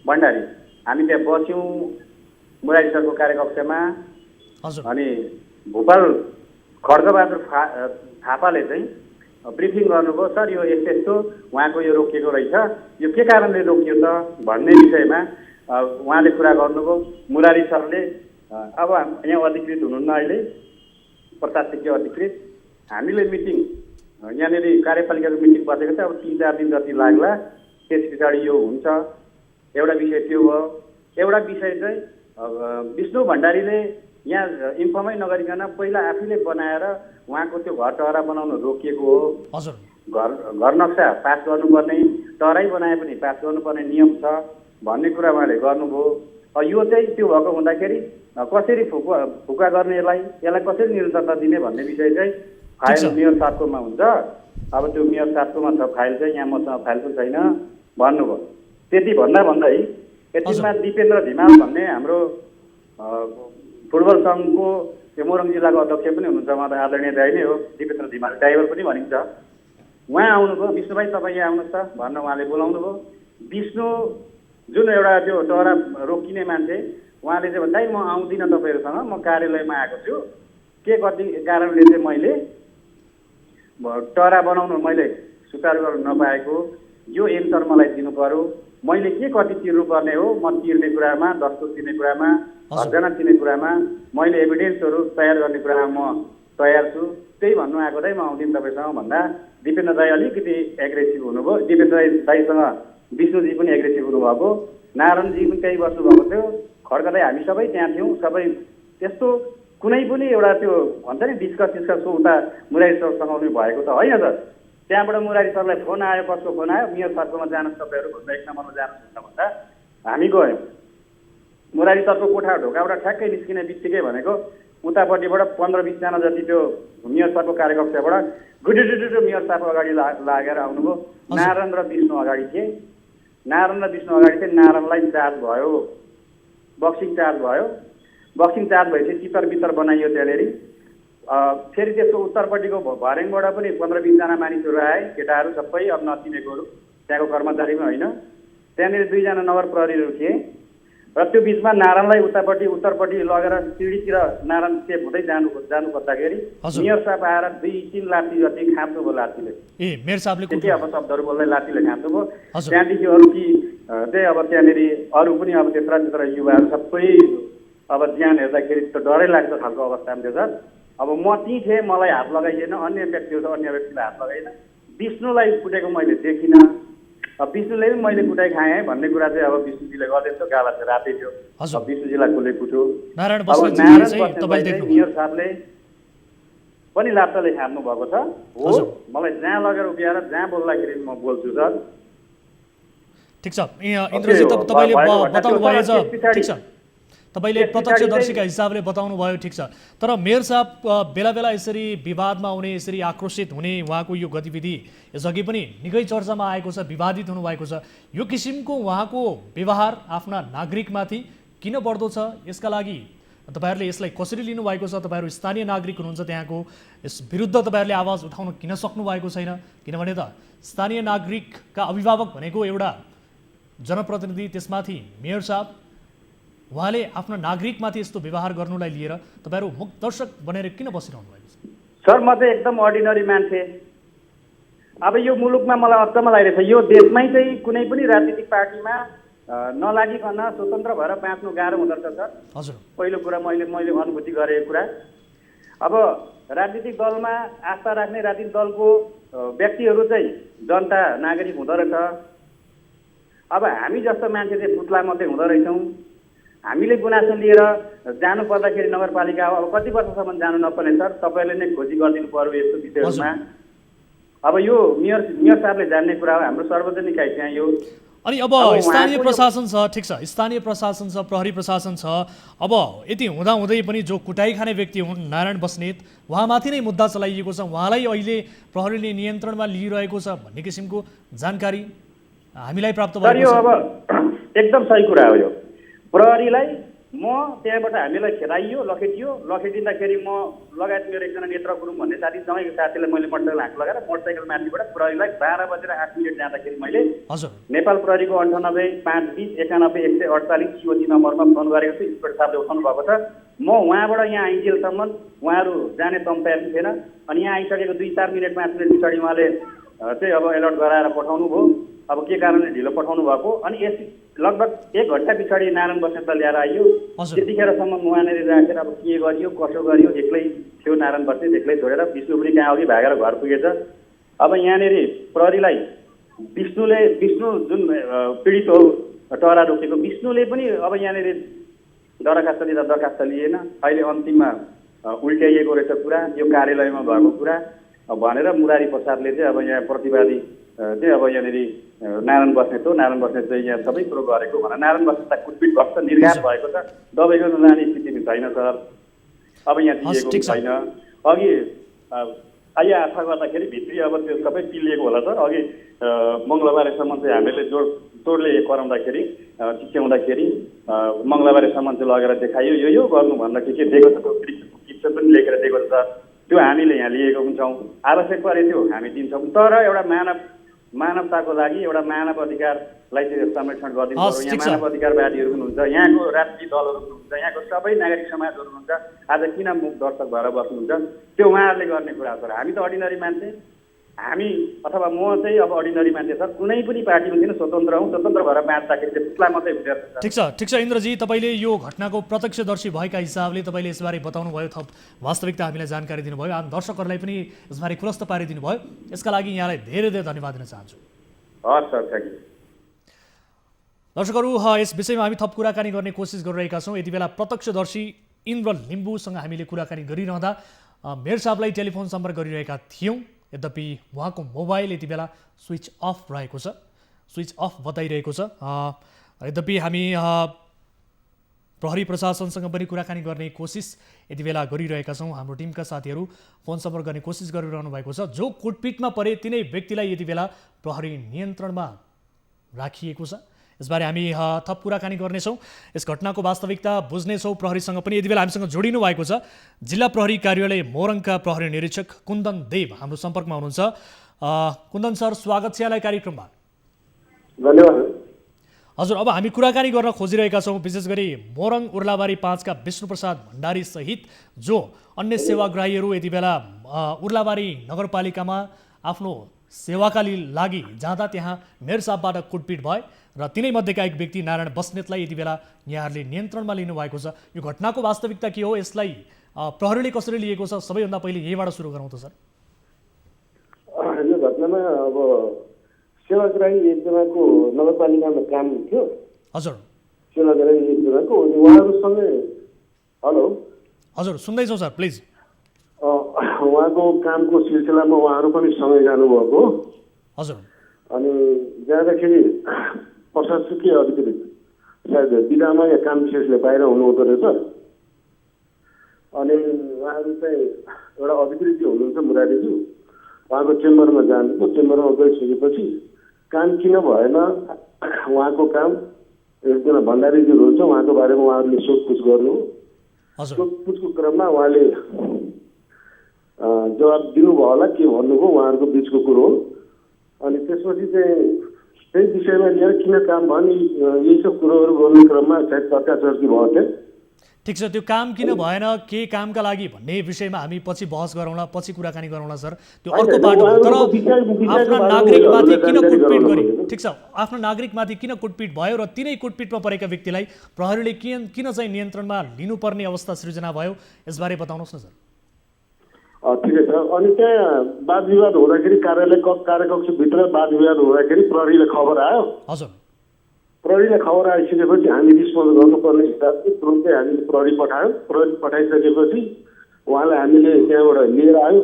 भण्डारी, हामी त्यहाँ बस्यौँ मुरारी सरको कार्यकक्षमा। अनि भोपाल खड्गबहादुर थापाले चाहिँ ब्रिफिङ गर्नुभयो, सर यो यस्तो यस्तो उहाँको यो रोकिएको रहेछ, यो के कारणले रोकियो त भन्ने विषयमा उहाँले कुरा गर्नुभयो। मुरारी सरले अब यहाँ अधिकृत हुनुहुन्न अहिले, प्रशासकीय अधिकृत, हामीले मिटिङ यहाँनिर कार्यपालिकाको मिटिङ बसेको छ, अब 3-4 दिन जति लाग्ला, त्यस पछाडि यो हुन्छ। एउटा विषय त्यो हो। एउटा विषय चाहिँ विष्णु भण्डारीले यहाँ इन्फर्मै नगरिकन पहिला आफैले बनाएर उहाँको त्यो घर टहरा बनाउनु रोकिएको हो।
हजुर,
घर नक्सा पास गर्नुपर्ने, टहरै बनाए पनि पास गर्नुपर्ने नियम छ भन्ने कुरा उहाँले गर्नुभयो। यो चाहिँ त्यो भएको हुँदाखेरि कसरी फुका गर्ने, यसलाई कसरी निरन्तरता दिने भन्ने विषय चाहिँ फाइल मेयर साहबकोमा हुन्छ। अब त्यो मेयर साहबकोमा छ फाइल चाहिँ, यहाँ मसँग फाइल पनि छैन भन्नुभयो। त्यति भन्दै यतिमा दिपेन्द्र धिमाल भन्ने हाम्रो फुटबल सङ्घको त्यो मोरङ जिल्लाको अध्यक्ष पनि हुनुहुन्छ, उहाँ त आदरणीय दाइ नै हो, दिपेन्द्र धिमाल ड्राइभर पनि भनिन्छ। उहाँ आउनुभयो, विष्णु भाइ तपाईँ यहाँ आउनुहोस् त भन्न उहाँले बोलाउनु भयो। विष्णु जुन एउटा त्यो टहरा रोकिने मान्छे, उहाँले चाहिँ दाइ म आउँदिनँ तपाईँहरूसँग, म कार्यालयमा आएको छु, के कति कारणले चाहिँ मैले टहरा बनाउनु मैले सुचारू गर्न नपाएको, यो एन्सर मलाई दिनु पर्यो, मैले के कति तिर्नु पर्ने हो, म तिर्ने कुरामा, दस्तुर तिर्ने कुरामा, हर्जना तिर्ने कुरामा, मैले एभिडेन्सहरू तयार गर्ने कुरामा म तयार छु, त्यही भन्नु आएको दाइ म आउँदिनँ तपाईँसँग भन्दा दिपेन्द्र दाई अलिकति एग्रेसिभ हुनुभयो। दिपेन्द्र दाईसँग विष्णुजी पनि एग्रेसिभ हुनुभएको, नारायणजी पनि त्यही बस्नुभएको थियो, खड्का दाई हामी सबै त्यहाँ थियौँ। सबै त्यस्तो कुनै पनि एउटा त्यो भन्छ नि डिस्कसको उता मुरारी सरसँग भएको त होइन सर। त्यहाँबाट मुरारी सरलाई फोन आयो, कसको फोन आयो, मेयर सरकोमा जानुहोस् तपाईँहरू भन्दा 1 नम्बरमा जानुहोस् भन्दा हामी गयौँ। मुरारी सरको कोठा ढोकाबाट ठ्याक्कै निस्किने बित्तिकै भनेको उतापट्टिबाट 15-20 जना जति त्यो मेयर सरको कार्यकक्षबाट गुडुडुडु मेयर सरको अगाडि लागेर आउनुभयो। नारायण र विष्णु अगाडि थिए। नारायणलाई चार्ज भयो, बक्सिङ चार्ज भयो। बक्सिङ चार्ज भएपछि चितर बितर बनाइयो त्यहाँनिर। फेरि त्यसको उत्तरपट्टिको भर्याङबाट पनि 15-20 जना मानिसहरू आए, केटाहरू सबै अब नचिनेकोहरू, त्यहाँको कर्मचारी पनि होइन। त्यहाँनिर 2 जना नगर प्रहरीहरू थिए र त्यो बिचमा नारायणलाई उत्तरपट्टि लगेर सिँढीतिर नारायण सेप हुँदै जानु खोज्दाखेरि मेयर साहब आएर 2-3 लाठी जति खाँच्नुभयो लाठीले।
मेयर साहबले
के अब शब्दहरू बोल्दै लाठीले खाँच्नुभयो। त्यहाँदेखि अरू कि चाहिँ अब त्यहाँनिर अरू पनि अब त्यत्र युवाहरू सबै अब ज्यान हेर्दाखेरि त डरै लाग्दो खालको अवस्थामा थियो सर। अब म त्यहीँ थिएँ, मलाई हात लगाइएन, अन्य व्यक्तिलाई हात लगाएन। विष्णुलाई कुटेको मैले देखिनँ। अब विष्णुले पनि मैले कुटाइ खाएँ भन्ने कुरा चाहिँ अब विष्णुजीले गर्दैछ, गाला चाहिँ रातै थियो। अब विष्णुजीलाई कसले कुट्यो,
नारायण
मेयर साहबले पनि लाप्चाले खानु भएको छ हो। मलाई जहाँ लगेर उभिएर जहाँ बोल्दाखेरि म बोल्छु सर।
ठिक छ इन्द्रजी, तपाईँले बताउनु भयो ठिक छ, तपाईँले प्रत्यक्षदर्शीका हिसाबले बताउनु भयो ठिक छ। तर मेयर साहब बेला बेला यसरी विवादमा आउने, यसरी आक्रोशित हुने, उहाँको यो गतिविधि यसअघि पनि निकै चर्चामा आएको छ, विवादित हुनुभएको छ। यो किसिमको उहाँको व्यवहार आफ्ना नागरिकमाथि किन बढ्दो छ, यसका लागि तपाईँहरूले यसलाई कसरी लिनुभएको छ? तपाईँहरू स्थानीय नागरिक हुनुहुन्छ, त्यहाँको यस विरुद्ध तपाईँहरूले आवाज उठाउन किन सक्नु भएको छैन? किनभने त स्थानीय नागरिकका अभिभावक भनेको एउटा जनप्रतिनिधि, त्यसमाथि मेयर साहब, उहाँले आफ्नो नागरिकमाथि यस्तो व्यवहार गर्नुलाई लिएर तपाईँहरू मुखदर्शक बनेर किन बसिरहनु भएको छ?
सर म चाहिँ एकदम अर्डिनरी मान्छे। अब यो मुलुकमा मलाई अचम्म लागिरहेछ, यो देशमै चाहिँ कुनै पनि राजनीतिक पार्टीमा नलागिकन स्वतन्त्र भएर बाँच्नु गाह्रो हुँदो रहेछ सर।
हजुर,
पहिलो कुरा मैले अनुभूति गरेको कुरा। अब राजनीतिक दलमा आस्था राख्ने राजनीतिक दलको व्यक्तिहरू चाहिँ जनता नागरिक हुँदो रहेछ। अब हामी जस्तो मान्छे चाहिँ पुतला मात्रै हुँदो रहेछौँ। हामीले गुनासो लिएर जानु पर्दाखेरि नगरपालिका अब कति वर्षसम्म जानु नपर्ने सर, तपाईँले नै खोजी गरिदिनु पर्यो यस्तो विषयहरूमा। अब यो मेयर साहबले जान्ने कुरा हो, हाम्रो सार्वजनिक है त्यहाँ यो
अनि अब स्थानीय प्रशासन छ, ठिक छ, स्थानीय प्रशासन छ, प्रहरी प्रशासन छ, अब यति हुँदाहुँदै पनि जो कुटाई खाने व्यक्ति हुन् नारायण बस्नेत, उहाँमाथि नै मुद्दा चलाइएको छ, उहाँलाई अहिले प्रहरीले नियन्त्रणमा लिइरहेको छ भन्ने किसिमको जानकारी हामीलाई प्राप्त भएको छ।
अब एकदम सही कुरा हो यो। प्रहरीलाई म त्यहाँबाट हामीलाई खेदाइयो, लखेटिँदाखेरि म लगायत मेरो एकजना नेत्र गुरुङ भन्ने सँगैको साथीलाई मैले मोटरसाइकल हाँक लगाएर मोटरसाइकल माथिबाट प्रहरीलाई 12:08 जाँदाखेरि मैले नेपाल प्रहरीको 98-520-91-148 COC नम्बरमा फोन गरेको छु। इन्सपेक्टर साहबले उठाउनु भएको छ। म उहाँबाट यहाँ आइन्जेलसम्म उहाँहरू जाने दम तयारी थिएन। अनि यहाँ आइसकेको 2-4 मिनट 5 मिनट पछाडि उहाँले चाहिँ अब एलर्ट गराएर पठाउनु भयो। अब के कारणले ढिलो पठाउनु भएको, अनि यस लगभग 1 घन्टा पछाडि नारायण बस्नेतलाई ल्याएर आइयो। त्यतिखेरसम्म उहाँनिर राखेर अब के गरियो कसो गरियो, एक्लै थियो नारायण बस्नेत, एक्लै छोडेर विष्णु पनि कहाँ अघि भागेर घर पुगेछ। अब यहाँनिर प्रहरीलाई विष्णु जुन पीडित हो टहरा रोकेको विष्णुले पनि अब यहाँनिर दरखास्त लिएन। अहिले अन्तिममा उल्ट्याइएको रहेछ कुरा, यो कार्यालयमा भएको कुरा भनेर मुरारी प्रसादले चाहिँ अब यहाँ प्रतिवादी चाहिँ अब यहाँनिर नारायण बस्नेत हो, नारायण बस्नेत चाहिँ यहाँ सबै कुरो गरेको भनेर नारायण बस्नेतलाई कुटपिट भएको छ, निर्घात भएको छ, दबाईको नलाने स्थितिमा छैन सर। अब यहाँ दिएको छैन। अघि आइया आशा गर्दाखेरि भित्री अब त्यो सबै पिलिएको होला सर। अघि मङ्गलबारेसम्म चाहिँ हामीले जोडले कराउँदाखेरि चिच्याउँदाखेरि मङ्गलबारेसम्म चाहिँ लगेर देखाइयो, यो गर्नु भनेर के दिएको छ, त्यो पिक्चर पनि लेखेर दिएको छ सर। त्यो हामीले यहाँ लिएको पनि छौँ, आवश्यक परे त्यो हामी दिन्छौँ। तर एउटा मानवताको लागि एउटा मानव अधिकारलाई चाहिँ संरक्षण गरिदिनु पर्यो। यहाँ मानव अधिकारवादीहरू पनि हुन्छ, यहाँको राजनीतिक दलहरू पनि हुन्छ, यहाँको सबै नागरिक समाजहरू हुनुहुन्छ। आज किन मुख दर्शक भएर बस्नुहुन्छ, त्यो उहाँहरूले गर्ने कुरा सर। हामी त अर्डिनरी मान्छे, हामी अथवा म चाहिँ अब अर्डिनरी मान्छे सर, कुनै पनि पार्टीमा थिएन, स्वतन्त्र हौँ। स्वतन्त्र भएर बाँच्दाखेरि चाहिँ पुतला मात्रै हुँदो रहेछ।
ठिक छ इन्द्रजी, तपाईँले यो घटनाको प्रत्यक्षदर्शी भएका हिसाबले तपाईँले यसबारे बताउनु भयो, थप वास्तविकता हामीलाई जानकारी दिनुभयो, दर्शकहरूलाई पनि यसबारे खुलस्त पारिदिनु भयो। यसका लागि यहाँलाई धेरै धेरै धन्यवाद दिन चाहन्छु।
हस् सर, थ्याङ्क यू।
दर्शकहरू, यस विषयमा हामी थप कुराकानी गर्ने कोसिस गरिरहेका छौँ। यति बेला प्रत्यक्षदर्शी इन्द्र लिम्बूसँग हामीले कुराकानी गरिरहँदा मेयर साहबलाई टेलिफोन सम्पर्क गरिरहेका थियौँ। यद्यपि उहाँको मोबाइल यति बेला स्विच अफ रहेको छ, स्विच अफ बताइरहेको छ। यद्यपि हामी प्रहरी प्रशासनसँग पनि कुराकानी गर्ने कोसिस यति बेला गरिरहेका छौँ। हाम्रो टिमका साथीहरू फोन सम्पर्क गर्ने कोसिस गरिरहनु भएको छ। जो कुटपिटमा परे तिनै व्यक्तिलाई यति बेला प्रहरी नियन्त्रणमा राखिएको छ। यसबारे हामी थप कुराकानी गर्नेछौँ, यस घटनाको वास्तविकता बुझ्नेछौँ। प्रहरीसँग पनि यति बेला हामीसँग जोडिनु भएको छ जिल्ला प्रहरी कार्यालय मोरङका प्रहरी निरीक्षक कुन्दन देव हाम्रो सम्पर्कमा हुनुहुन्छ। कुन्दन सर, स्वागत छ यहाँलाई कार्यक्रममा।
धन्यवाद
हजुर। अब हामी कुराकानी गर्न खोजिरहेका छौँ विशेष गरी मोरङ उर्लाबारी 5 का विष्णुप्रसाद भण्डारी सहित जो अन्य सेवाग्राहीहरू यति बेला उर्लाबारी नगरपालिकामा आफ्नो सेवाका लागि जाँदा त्यहाँ मेयर साहबबाट कुटपिट भए र तिनै मध्येका एक व्यक्ति नारायण बस्नेतलाई यति बेला यहाँहरूले नियन्त्रणमा लिनुभएको छ। यो घटनाको वास्तविकता के हो, यसलाई प्रहरीले कसरी लिएको छ, सबैभन्दा पहिले यहीबाट सुरु गरौँ त सर।
यो घटनामा अब सेवाग्राही एकजनाको नगरपालिकामा काम थियो।
हजुर,
सेवाग्राही एकजनाको उहाँहरूसँगै। हेलो
हजुर, सुन्दैछौँ सर, प्लिज।
उहाँको कामको सिलसिलामा उहाँहरू पनि सँगै जानुभएको।
हजुर।
अनि जाँदाखेरि प्रशासकीय अधिकृत सायद बिदामा या काम विशेषले बाहिर हुनुहुँदो रहेछ। अनि उहाँहरू चाहिँ एउटा अधिकृतजी हुनुहुन्छ मुरारीज्यू, उहाँको चेम्बरमा जानुभयो। चेम्बरमा गइसकेपछि काम किन भएन, उहाँको काम एकजना भण्डारीजी हुनुहुन्छ, उहाँको बारेमा उहाँहरूले सोधपुछ गर्नु। सोधपुछको क्रममा उहाँले जवाब दिनुभयो होला, के भन्नुभयो उहाँहरूको बिचको कुरो हो। अनि त्यसपछि चाहिँ त्यही विषयमा लिएर किन काम भयो यही सब कुरोहरू गर्ने क्रममा सायद चर्चाचर्ची भयो थियो।
ठिक छ, त्यो काम किन भएन, के कामका लागि भन्ने विषयमा हामी पछि बहस गरौँला, पछि कुराकानी गरौँला सर, त्यो अर्को बाटो हो। तर आफ्ना नागरिकमाथि किन कुटपिट गरे, ठिक छ, आफ्नो नागरिकमाथि किन कुटपिट भयो र तिनै कुटपिटमा परेका व्यक्तिलाई प्रहरीले किन चाहिँ नियन्त्रणमा लिनुपर्ने अवस्था सृजना भयो, यसबारे बताउनुहोस् न सर।
ठिकै छ। अनि त्यहाँ वाद विवाद हुँदाखेरि कार्यकक्षभित्र वाद विवाद हुँदाखेरि प्रहरीले खबर आयो।
हजुर।
प्रहरीले खबर आइसकेपछि हामी रिस्पोन्स गर्नुपर्ने हिसाबले तुरुन्तै हामीले प्रहरी पठायौँ। प्रहरी पठाइसकेपछि उहाँलाई हामीले त्यहाँबाट लिएर आयो।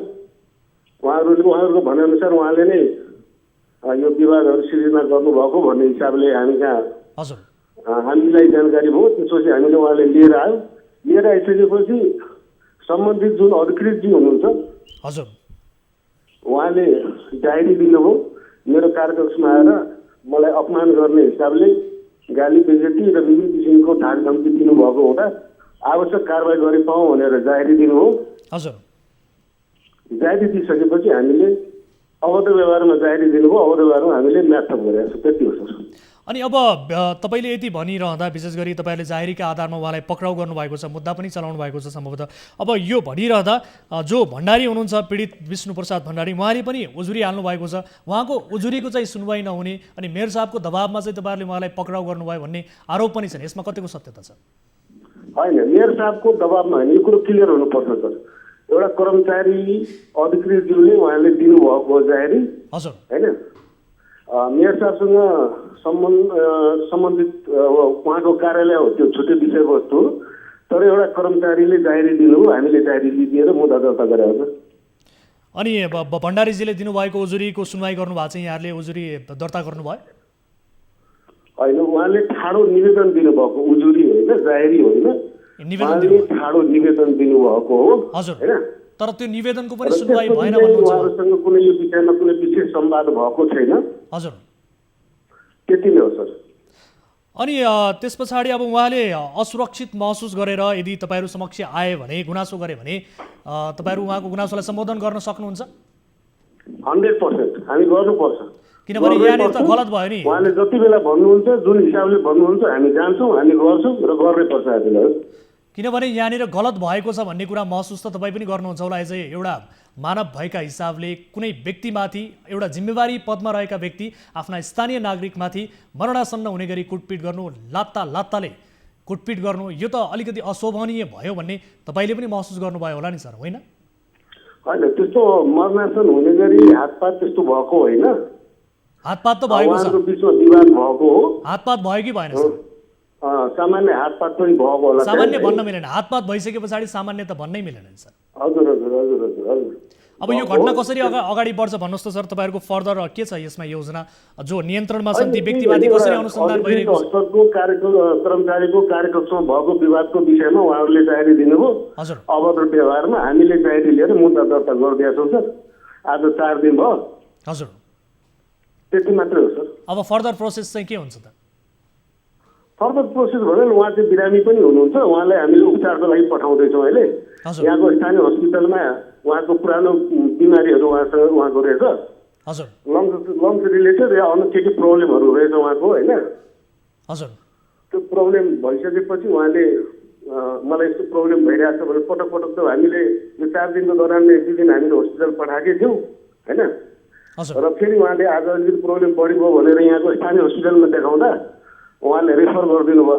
उहाँहरूको भनाइअनुसार उहाँले नै
यो विवादहरू सिर्जना गर्नुभएको भन्ने हिसाबले हामी कहाँ
हजुर
हामीलाई जानकारी भयो। त्यसपछि हामीले उहाँले लिएर आयो। लिएर आइसकेपछि सम्बन्धित जुन अधिकृतजी हुनुहुन्छ
हजुर
उहाँले डायरी दिनुभयो। मेरो कार्यकक्षमा आएर मलाई अपमान गर्ने हिसाबले गाली बेइज्जती र विभिन्न किसिमको ढाक धम्की दिनुभएको हुँदा आवश्यक कारवाही गरी पाऊँ भनेर जाहेरी दिनुभयो।
हजुर
जाहेरी दिइसकेपछि हामीले अवैध व्यवहारमा जाहेरी दिनुभयो। अवैध व्यवहारमा हामीले म्याथप गरेका छौँ। त्यति हो सर।
अनि अब तपाईँले यति भनिरहँदा विशेष गरी तपाईँले जाहेरीका आधारमा उहाँलाई पक्राउ गर्नुभएको छ, मुद्दा पनि चलाउनु भएको छ सम्भवतः। अब यो भनिरहँदा जो भण्डारी हुनुहुन्छ पीडित विष्णुप्रसाद भण्डारी उहाँले पनि उजुरी हाल्नु भएको छ। उहाँको उजुरीको चाहिँ सुनवाई नहुने अनि मेयर साहबको दबावमा चाहिँ तपाईँहरूले उहाँलाई पक्राउ गर्नुभयो भन्ने आरोप पनि छन्। यसमा कतिको सत्यता छ?
होइन, मेयर साहबको दबावमा होइन, यो कुरो क्लियर हुनुपर्छ सर। एउटा कर्मचारी अधिकृतज्यूले उहाँले दिनुभएको जाहेरी
हजुर
होइन, मेयर साहबसँग सम्बन्धित उहाँको कार्यालय हो, त्यो छुट्टै विषयवस्तु हो। तर एउटा कर्मचारीले जाहेरी दिनुभयो, हामीले जाहेरी लिदिएर मुद्दा दर्ता गरेका छौँ।
अनि भण्डारीजीले दिनुभएको उजुरीको सुनवाई गर्नुभएको छ, यहाँहरूले उजुरी दर्ता गर्नुभयो?
होइन, उहाँले ठाडो निवेदन दिनुभएको, उजुरी होइन, जाहेरी होइन, ठाडो निवेदन दिनुभएको हो।
हजुर
होइन,
तर त्यो निवेदनको पनि सुनवाई भएन भन्नुहुन्छ?
उहाँहरूसँग कुनै यो विषयमा कुनै विशेष संवाद भएको छैन।
हजुर
त्यति नै हो सर।
अनि त्यस पछाडि अब उहाँले असुरक्षित महसुस गरेर यदि तपाईँहरू समक्ष आए भने, गुनासो गरे भने तपाईँहरू उहाँको गुनासोलाई सम्बोधन गर्न सक्नुहुन्छ?
100% हामी गर्नुपर्छ।
किनभने यहाँनिर त गलत भयो नि।
उहाँले जति बेला भन्नुहुन्छ, जुन हिसाबले भन्नुहुन्छ, हामी जान्छौँ, हामी गर्छौँ र गर्नै पर्छ हामीलाई।
किनभने यहाँनिर गलत भएको छ भन्ने कुरा महसुस त तपाईँ पनि गर्नुहुन्छ होला। एज एउटा मानव भएका हिसाबले कुनै व्यक्तिमाथि, एउटा जिम्मेवारी पदमा रहेका व्यक्ति आफ्ना स्थानीय नागरिकमाथि मरणासन्न हुने गरी कुटपिट गर्नु, लात्ताले कुटपिट गर्नु, यो त अलिकति अशोभनीय भयो भन्ने तपाईँले पनि महसुस गर्नुभयो होला नि सर, होइन?
होइन, त्यस्तो मरणासन हुने गरी हातपात त्यस्तो भएको होइन।
हातपात त भएको छ,
बिचमा विवाद भएको हो।
हातपात भयो कि भएन सर?
सामान्य हातपात पनि भएको होला।
सामान्य भन्न मिलेन, हातपात भइसके पछाडि सामान्य त भन्नै मिलेन नि सर।
हजुर हजुर हजुर हजुर हजुर।
अब यो घटना कसरी अगाडि बढ्छ भन्नुहोस् त सर? तपाईँहरूको फर्दर के छ यसमा योजना? जो नियन्त्रणमा छन् ती व्यक्तिमाथि कसरी अनुसन्धान भइरहेको छ?
कर्मचारीको कार्यकक्षमा भएको विवादको विषयमा उहाँहरूले जाहेरी दिनुभयो।
हजुर
अभद्र व्यवहारमा हामीले जाहेरी लिएर मुद्दा दर्ता गरिदिएका छौँ सर। आज 4 दिन भयो।
हजुर
त्यति मात्रै हो सर।
अब फर्दर प्रोसेस चाहिँ के हुन्छ त?
फर्दर प्रोसेस भनेर उहाँ चाहिँ बिरामी पनि हुनुहुन्छ। उहाँलाई हामीले उपचारको लागि पठाउँदैछौँ अहिले। यहाँको स्थानीय हस्पिटलमा उहाँको पुरानो बिमारीहरू उहाँको रहेछ।
हजुर
लङ्स रिलेटेड या अन्य के प्रब्लमहरू रहेछ उहाँको, होइन?
हजुर
त्यो प्रब्लम भइसकेपछि उहाँले मलाई यस्तो प्रब्लम भइरहेको छ भने पटक पटक त हामीले यो 4 दिनको दौरान 1 दिन हामीले हस्पिटल पठाएकै थियौँ, होइन? र फेरि उहाँले आज अलिकति प्रब्लम बढी भयो भनेर यहाँको स्थानीय हस्पिटलमा देखाउँदा उहाँले रेफर गरिदिनु भयो।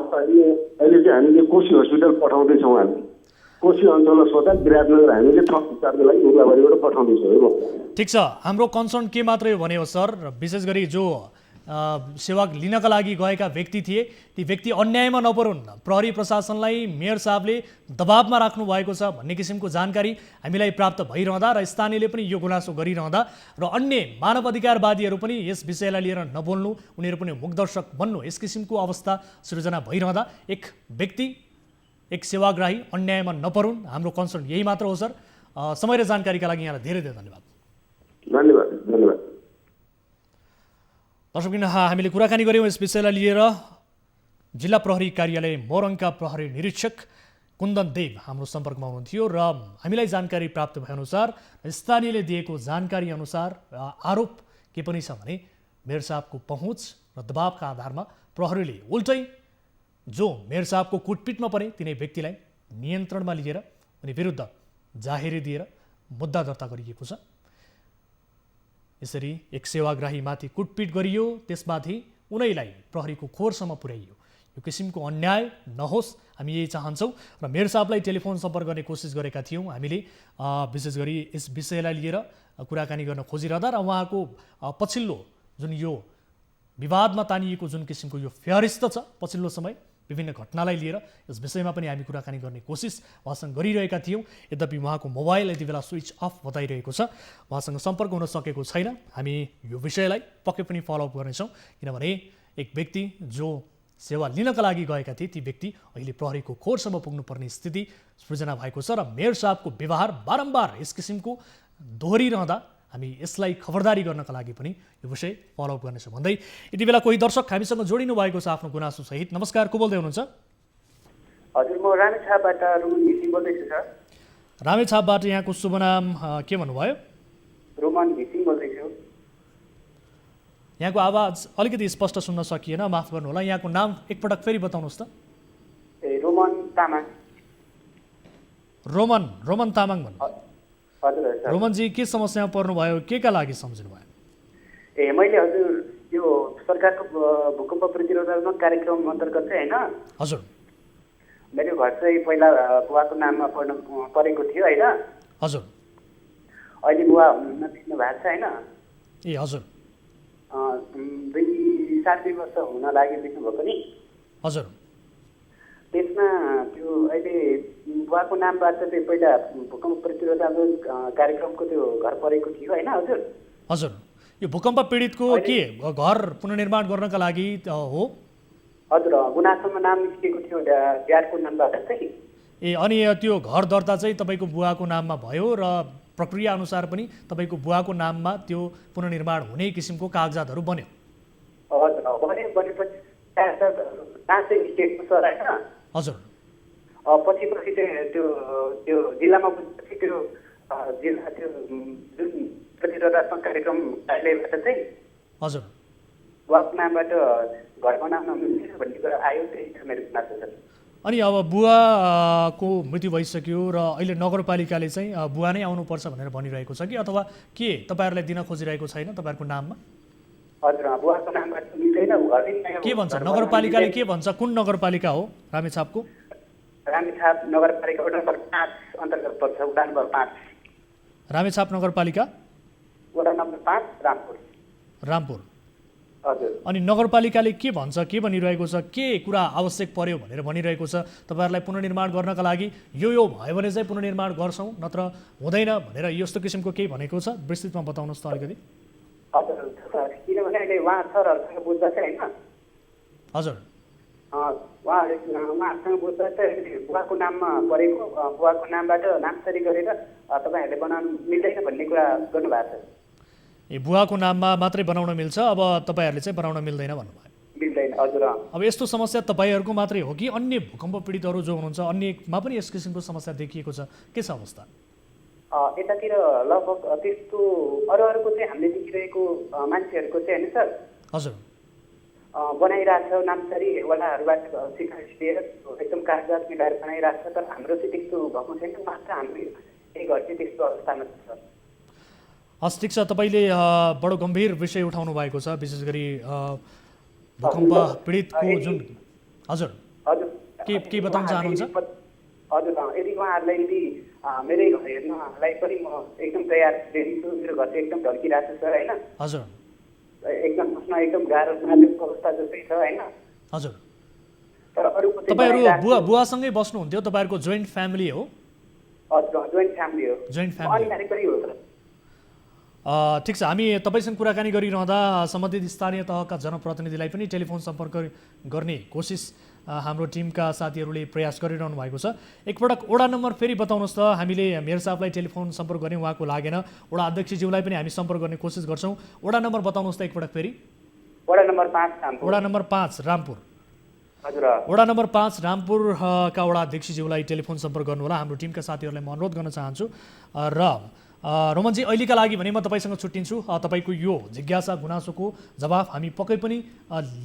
अहिले चाहिँ हामीले कोशी हस्पिटल पठाउँदैछौँ। हामी कोशी अञ्चल अस्पताल विराटनगर हामीले थप उपचारको लागि उर्लाबारीबाट पठाउँदैछौँ।
ठिक छ, हाम्रो कन्सर्न के मात्रै हो भने हो सर, विशेष गरी जो सेवा लिनका लागि गएका व्यक्ति थिए ती व्यक्ति अन्यायमा नपरुन्, प्रहरी प्रशासनलाई मेयर साहबले दबावमा राख्नु भएको छ भन्ने किसिमको जानकारी हामीलाई प्राप्त भइरहँदा र स्थानीयले पनि यो गुनासो गरिरहँदा र अन्य मानव अधिकारवादीहरू पनि यस विषयलाई लिएर नबोल्नु, उनीहरू पनि मुखदर्शक बन्नु, यस किसिमको अवस्था सृजना भइरहँदा एक व्यक्ति, एक सेवाग्राही अन्यायमा नपरुन्, हाम्रो कन्सर्न यही मात्र हो सर। समय र जानकारीका लागि यहाँलाई धेरै धेरै धन्यवाद।
धन्यवाद धन्यवाद।
दर्शकबिन, हामीले कुराकानी गऱ्यौँ यस विषयलाई लिएर। जिल्ला प्रहरी कार्यालय मोरङका प्रहरी निरीक्षक कुन्दन देव हाम्रो सम्पर्कमा हुनुहुन्थ्यो र हामीलाई जानकारी प्राप्त भएअनुसार, स्थानीयले दिएको जानकारी अनुसार आरोप के पनि छ भने मेयर साहबको पहुँच र दबावका आधारमा प्रहरीले उल्टै जो मेयर साहबको कुटपिटमा परे तिनै व्यक्तिलाई नियन्त्रणमा लिएर उनी विरुद्ध जाहेरी दिएर मुद्दा दर्ता गरिएको छ। यसरी एक सेवाग्राहीमाथि कुटपिट गरियो, त्यसमाथि उनैलाई प्रहरीको खोरसम्म पुर्याइयो। यो किसिमको अन्याय नहोस्, हामी यही चाहन्छौँ र मेयर साहबलाई टेलिफोन सम्पर्क गर्ने कोसिस गरेका थियौँ हामीले। विशेष गरी यस विषयलाई लिएर कुराकानी गर्न खोजिरहँदा र उहाँको पछिल्लो जुन यो विवादमा तानिएको जुन किसिमको यो फेहरिस्त छ पछिल्लो समय, विभिन्न घटनालाई लिएर यस विषयमा पनि हामी कुराकानी गर्ने कोसिस उहाँसँग गरिरहेका थियौँ। यद्यपि उहाँको मोबाइल यति बेला स्विच अफ बताइरहेको छ, उहाँसँग सम्पर्क हुन सकेको छैन। हामी यो विषयलाई पक्कै पनि फलोअप गर्नेछौँ, किनभने एक व्यक्ति जो सेवा लिनका लागि गएका थिए ती व्यक्ति अहिले प्रहरीको खोरसम्म पुग्नुपर्ने स्थिति सृजना भएको छ र मेयर साहबको व्यवहार बारम्बार यस किसिमको दोहोरिरहँदा हामी यसलाई खबरदारी गर्नका लागि पनि यो विषय फलोअप गर्नेछौँ भन्दै यति बेला कोही दर्शक हामीसँग जोडिनु भएको छ आफ्नो गुनासो सहित। नमस्कार, को बोल्दै हुनुहुन्छ?
हजुर, म रामेछापबाट रोमन घिसिङ बोल्दैछु सर।
रामेछापबाट यहाँको शुभ नाम के भन्नुभयो?
रोमन घिसिङ बोल्दैछु।
यहाँको आवाज अलिकति स्पष्ट सुन्न सकिएन, माफ गर्नुहोला। यहाँको नाम एकपटक फेरि बताउनुहोस् त।
ए रोमन तामाङ।
रोमन तामाङ भन्नु।
हजुर सर।
रोमनजी के समस्यामा पर्नुभयो, के का लागि सम्झिनु भयो?
ए मैले हजुर यो सरकारको भूकम्प प्रतिरोधात्मक कार्यक्रम अन्तर्गत चाहिँ होइन,
हजुर
मेरो घर चाहिँ पहिला बुवाको नाममा परेको थियो होइन।
हजुर।
अहिले बुवा बित्नु भएको छ होइन।
ए हजुर।
2-2.5 वर्ष हुन लाग्यो बित्नु भएको नि।
हजुर।
त्यसमा त्यो अहिले बुवाको नामबाट चाहिँ पहिला भूकम्प प्रतिरोधात्मक कार्यक्रमको त्यो घर परेको थियो होइन हजुर।
हजुर, यो भूकम्प पीडितको के घर पुनर्निर्माण गर्नका लागि हो?
हजुर, गुनासोमा नाम निस्केको थियो ड्याडको नामबाट चाहिँ।
ए अनि त्यो घर दर्ता चाहिँ तपाईँको बुवाको नाममा भयो र प्रक्रिया अनुसार पनि तपाईँको बुवाको नाममा त्यो पुनर्निर्माण हुने किसिमको कागजातहरू बन्यो?
हजुर, बनेपछि निस्केको सर होइन।
हजुर।
पछि चाहिँ त्यो जिल्लामा त्यो जिल्ला त्यो जुन प्रतिरोधात्मक कार्यक्रम कार्यालयबाट चाहिँ
हजुर
बुवाको नामबाट घर बनाउन मिल्छ भन्ने कुरा आयो, त्यही छ मेरो गुनासो सर।
अनि अब बुवाको मृत्यु भइसक्यो र अहिले नगरपालिकाले चाहिँ बुवा नै आउनुपर्छ भनेर भनिरहेको छ कि अथवा के तपाईँहरूलाई दिन खोजिरहेको छैन तपाईँहरूको नाममा?
हजुर, बुवाको नामबाट मिल्दैन।
के भन्छ नगरपालिकाले, के भन्छ? कुन नगरपालिका हो रामेछापको?
रामेछाप नगरपालिका वडा नम्बर 5 अन्तर्गत पर्छ। वडा नम्बर 5
रामेछाप नगरपालिका
वडा नम्बर 5 रामपुर। हजुर।
अनि नगरपालिकाले के भन्छ, के भनिरहेको छ, के कुरा आवश्यक पर्यो भनेर भनिरहेको छ तपाईँहरूलाई पुनर्निर्माण गर्नका लागि? यो भयो भने चाहिँ पुनर्निर्माण गर्छौँ, नत्र हुँदैन भनेर यस्तो किसिमको केही भनेको छ? विस्तृतमा बताउनुहोस् त अलिकति।
हजुर, किनभने अहिले उहाँ सरहरूसँग बुझ्दा चाहिँ होइन।
हजुर।
उहाँहरूसँग बुझ्दा चाहिँ बुवाको नाममा परेको बुवाको नामबाट नामसरी गरेर तपाईँहरूले बनाउनु मिल्दैन भन्ने कुरा गर्नुभएको छ।
ए बुवाको नाममा मात्रै बनाउन मिल्छ, अब तपाईँहरूले चाहिँ बनाउन मिल्दैन भन्नुभयो?
मिल्दैन। हजुर।
अब यस्तो समस्या तपाईँहरूको मात्रै हो कि अन्य भूकम्प पीडितहरू जो हुनुहुन्छ अन्यमा पनि यस किसिमको समस्या देखिएको छ? के छ अवस्था?
यतातिर लगभग त्यस्तो अरूको चाहिँ हामीले देखिरहेको मान्छेहरूको चाहिँ होइन सर।
हजुर।
बनाइरहेको छ नामसरी वडाहरूबाट सिफारिस लिएर एकदम कागजात मिलाएर बनाइरहेको छ, तर हाम्रो चाहिँ त्यस्तो भएको छैन। मात्र हाम्रो यही घर चाहिँ त्यस्तो अवस्थामा छ।
हस्, ठिक छ। तपाईँले बडो गम्भीर विषय उठाउनु भएको छ, विशेष गरी भूकम्प पीडितको जुन। हजुर
हजुर,
के बताउन चाहनुहुन्छ?
हजुर, यदि उहाँहरूलाई यदि मेरै घर हेर्नलाई पनि म एकदम तयार छु। मेरो घर चाहिँ एकदम ढल्किरहेको छ होइन।
हजुर।
एकदम बस्न एकदम गाह्रो नाजुक अवस्था जस्तै छ होइन।
हजुर।
तर अरूको
तपाईँहरू बुवासँगै बस्नुहुन्थ्यो? तपाईँहरूको जोइन्ट फ्यामिली हो?
हजुर, जोइन्ट फ्यामिली हो।
जोइन्ट फ्यामिली हो। ठिक छ। हामी तपाईँसँग कुराकानी गरिरहँदा सम्बन्धित स्थानीय तहका जनप्रतिनिधिलाई पनि टेलिफोन सम्पर्क गर्ने कोसिस हाम्रो टिमका साथीहरूले प्रयास गरिरहनु भएको छ। एकपटक वडा नम्बर फेरि बताउनुहोस् त। हामीले मेयर साहबलाई टेलिफोन सम्पर्क गऱ्यौँ, उहाँको लागेन। वडा अध्यक्षज्यूलाई पनि हामी सम्पर्क गर्ने कोसिस गर्छौँ। वडा नम्बर बताउनुहोस् त एकपटक फेरि।
वडा नम्बर 5 रामपुर।
वडा नम्बर 5 रामपुर।
हजुर।
वडा नम्बर 5 रामपुरका वडा अध्यक्षज्यूलाई टेलिफोन सम्पर्क गर्नुहोला। हाम्रो टिमका साथीहरूलाई म अनुरोध गर्न चाहन्छु। र रोमनजी, अहिलेका लागि भने म तपाईँसँग छुट्टिन्छु। तपाईँको यो जिज्ञासा गुनासोको जवाफ हामी पक्कै पनि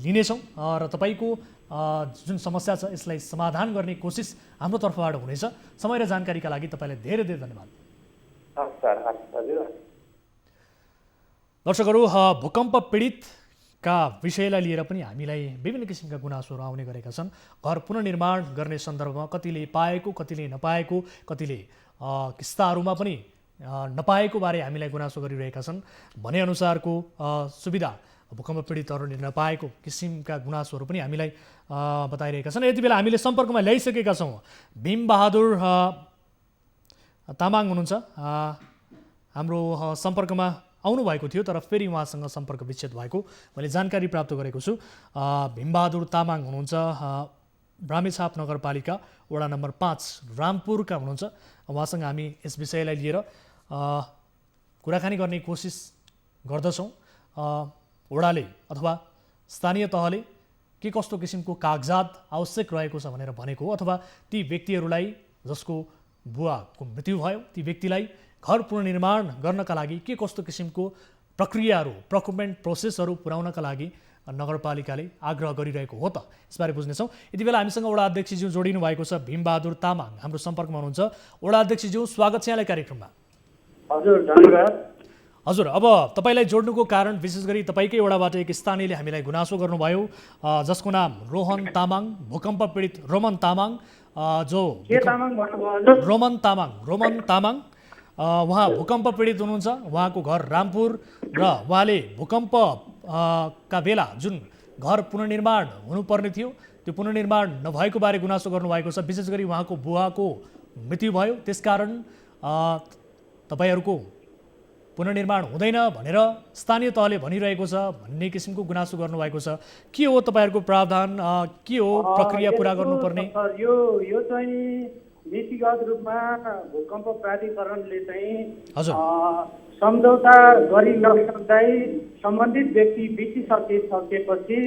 लिनेछौँ र तपाईँको जुन समस्या छ यसलाई समाधान गर्ने कोसिस हाम्रो तर्फबाट हुनेछ। समय र जानकारीका लागि तपाईँलाई धेरै धेरै धन्यवाद। दर्शकहरू, भूकम्प पीडितका विषयलाई लिएर पनि हामीलाई विभिन्न किसिमका गुनासोहरू आउने गरेका छन्। घर पुनर्निर्माण गर्ने सन्दर्भमा कतिले पाएको, कतिले नपाएको, कतिले किस्ताहरूमा पनि नपाएको बारे हामीलाई गुनासो गरिरहेका छन्। भनेअनुसारको सुविधा भूकम्प पीडितहरूले नपाएको किसिमका गुनासोहरू पनि हामीलाई बताइरहेका छन्। यति बेला हामीले सम्पर्कमा ल्याइसकेका छौँ भीमबहादुर तामाङ हुनुहुन्छ, हाम्रो सम्पर्कमा आउनुभएको थियो तर फेरि उहाँसँग सम्पर्क विच्छेद भएको मैले जानकारी प्राप्त गरेको छु। भीमबहादुर तामाङ हुनुहुन्छ, ब्राह्मेछाप नगरपालिका वडा नम्बर 5 रामपुरका हुनुहुन्छ। उहाँसँग हामी यस विषयलाई लिएर कुराकानी गर्ने कोसिस गर्दछौँ। वडाले अथवा स्थानीय तहले के कस्तो किसिमको कागजात आवश्यक रहेको छ भनेर भनेको हो, अथवा ती व्यक्तिहरूलाई जसको बुवाको मृत्यु भयो ती व्यक्तिलाई घर पुनर्निर्माण गर्नका लागि के कस्तो किसिमको प्रक्रियाहरू प्रोक्युरमेन्ट प्रोसेसहरू पुर्याउनका लागि नगरपालिकाले आग्रह गरिरहेको हो त, यसबारे बुझ्नेछौँ। यति बेला हामीसँग वडा अध्यक्षज्यू जोडिनु भएको छ भीमबहादुर तामाङ, हाम्रो सम्पर्कमा हुनुहुन्छ। वडा अध्यक्षज्यू, स्वागत छ यहाँलाई कार्यक्रममा।
हजुर धन्यवाद।
हजुर, अब तपाईँलाई जोड्नुको कारण विशेष गरी तपाईँकै वडाबाट एक स्थानीयले हामीलाई गुनासो गर्नुभयो, जसको नाम रोहन तामाङ, भूकम्प पीडित रोमन तामाङ, जो रोमन तामाङ उहाँ भूकम्प पीडित हुनुहुन्छ। उहाँको घर रामपुर र उहाँले भूकम्प का बेला जुन घर पुनर्निर्माण हुनुपर्ने थियो त्यो पुनर्निर्माण नभएको बारे गुनासो गर्नुभएको छ। विशेष गरी उहाँको बुवाको मृत्यु भयो, त्यसकारण तपाईँहरूको पुनर्निर्माण हुँदैन भनेर स्थानीय तहले भनिरहेको छ भन्ने किसिमको गुनासो गर्नुभएको छ। के हो तपाईँहरूको प्रावधान, के हो प्रक्रिया पुरा गर्नुपर्ने?
यो चाहिँ नीतिगत रूपमा भूकम्प प्राधिकरणले चाहिँ सम्झौता गरि नसक्दै सम्बन्धित व्यक्ति बितिसकेपछि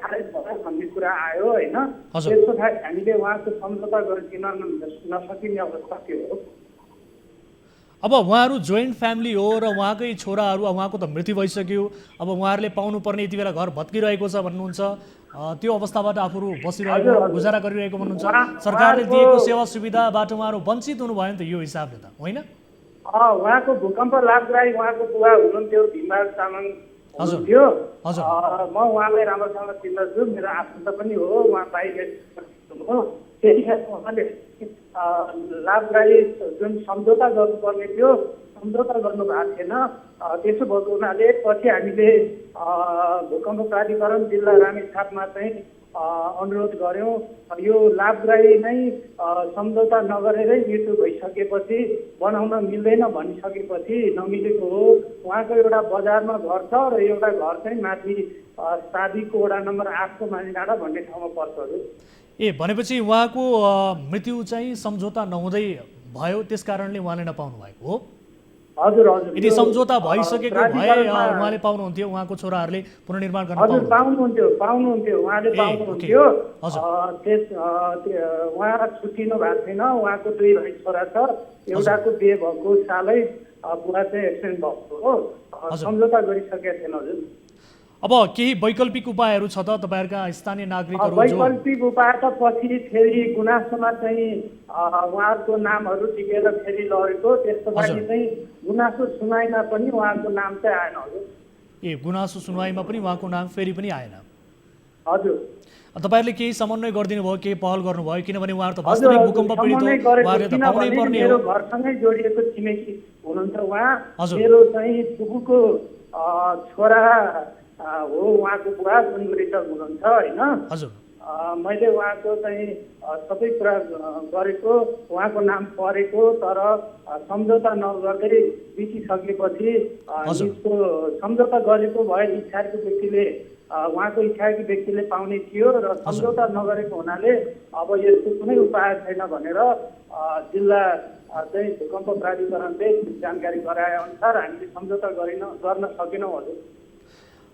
खारेज भयो भन्ने कुरा आयो होइन। त्यस पछाडि हामीले उहाँको सम्झौता गरिदिन नसकिने अवस्था थियो।
अब उहाँहरू जोइन्ट फ्यामिली हो र उहाँकै छोराहरू, उहाँको त मृत्यु भइसक्यो, अब उहाँहरूले पाउनुपर्ने यति बेला घर भत्किरहेको छ भन्नुहुन्छ, त्यो अवस्थाबाट आफूहरू बसिरहेको गुजारा गरिरहेको भन्नुहुन्छ। सरकारले दिएको सेवा सुविधाबाट उहाँहरू वञ्चित हुनुभयो नि त यो हिसाबले त, होइन?
उहाँको भूकम्प लाभग्राही उहाँको बुवा हुनुहुन्थ्यो, भीमबहादुर तामाङ हुनुहुन्थ्यो। म उहाँलाई राम्रोसँग चिन्दछु, मेरो आफन्त पनि हो, उहाँ बाहिर हो। त्यतिखेर उहाँले लाभग्राही जुन सम्झौता गर्नुपर्ने थियो सम्झौता गर्नु भएको थिएन। त्यसो भएको हुनाले पछि हामीले भूकम्प प्राधिकरण जिल्ला रामेछापमा चाहिँ अनुरोध गऱ्यौँ। यो लाभग्राही नै सम्झौता नगरेरै मृत्यु भइसकेपछि बनाउन मिल्दैन भनिसकेपछि नमिलेको हो। उहाँको एउटा बजारमा घर छ र एउटा घर चाहिँ माथि सादीको वडा नम्बर 8 को मानिडाँडा भन्ने ठाउँमा पर्छ।
भनेपछि उहाँको मृत्यु चाहिँ सम्झौता नहुँदै भयो, त्यस कारणले उहाँले नपाउनु भएको हो?
हजुर हजुर।
यदि सम्झौता भइसकेको भए उहाँले पाउनुहुन्थ्यो, उहाँको छोराहरूले पुनर्निर्माण गर्न
पाउनुहुन्थ्यो उहाँले पाउनुहुन्थ्यो। उहाँ छुट्टिनु भएको छैन। उहाँको 2 भाइ छोरा छ, एउटाको बिहे भएको सालै बुवा चाहिँ एक्सिडेन्ट भएको हो, सम्झौता गरिसकेका थिएन। हजुर,
अब केही वैकल्पिक उपायहरू छ त तपाईँहरूका स्थानीय नागरिकहरू?
वैकल्पिक उपाय त पछि फेरि गुनासोमा चाहिँ उहाँहरूको नामहरू टिकेर फेरि लगेको, त्यसको लागि चाहिँ गुनासो सुनवाईमा पनि उहाँको नाम चाहिँ आएन। हजुर,
गुनासो सुनवाईमा पनि उहाँको नाम फेरि पनि आएन?
हजुर।
तपाईँहरूले केही समन्वय गरिदिनु भयो, केही पहल गर्नुभयो? किनभने उहाँहरू त वास्तविक भूकम्प पीडित हो, उहाँहरूले त पाउनै पर्ने हो।
मेरो घरसँगै जोडिएको छिमेकी हुनुहुन्छ उहाँ, मेरो चाहिँ फुपूको छोरा हो उहाँको बुवा जुन मृतक हुनुहुन्छ होइन। मैले उहाँको चाहिँ सबै कुरा गरेको, उहाँको नाम परेको, तर सम्झौता नगर्दै बितिसकेपछि यसको सम्झौता गरेको भए इच्छाको व्यक्तिले उहाँको इच्छाकी व्यक्तिले पाउने थियो र सम्झौता नगरेको हुनाले अब यसको कुनै उपाय छैन भनेर जिल्ला चाहिँ भूकम्प प्राधिकरणले जानकारी गराए अनुसार हामीले सम्झौता गर्न सकेनौँ। हजुर,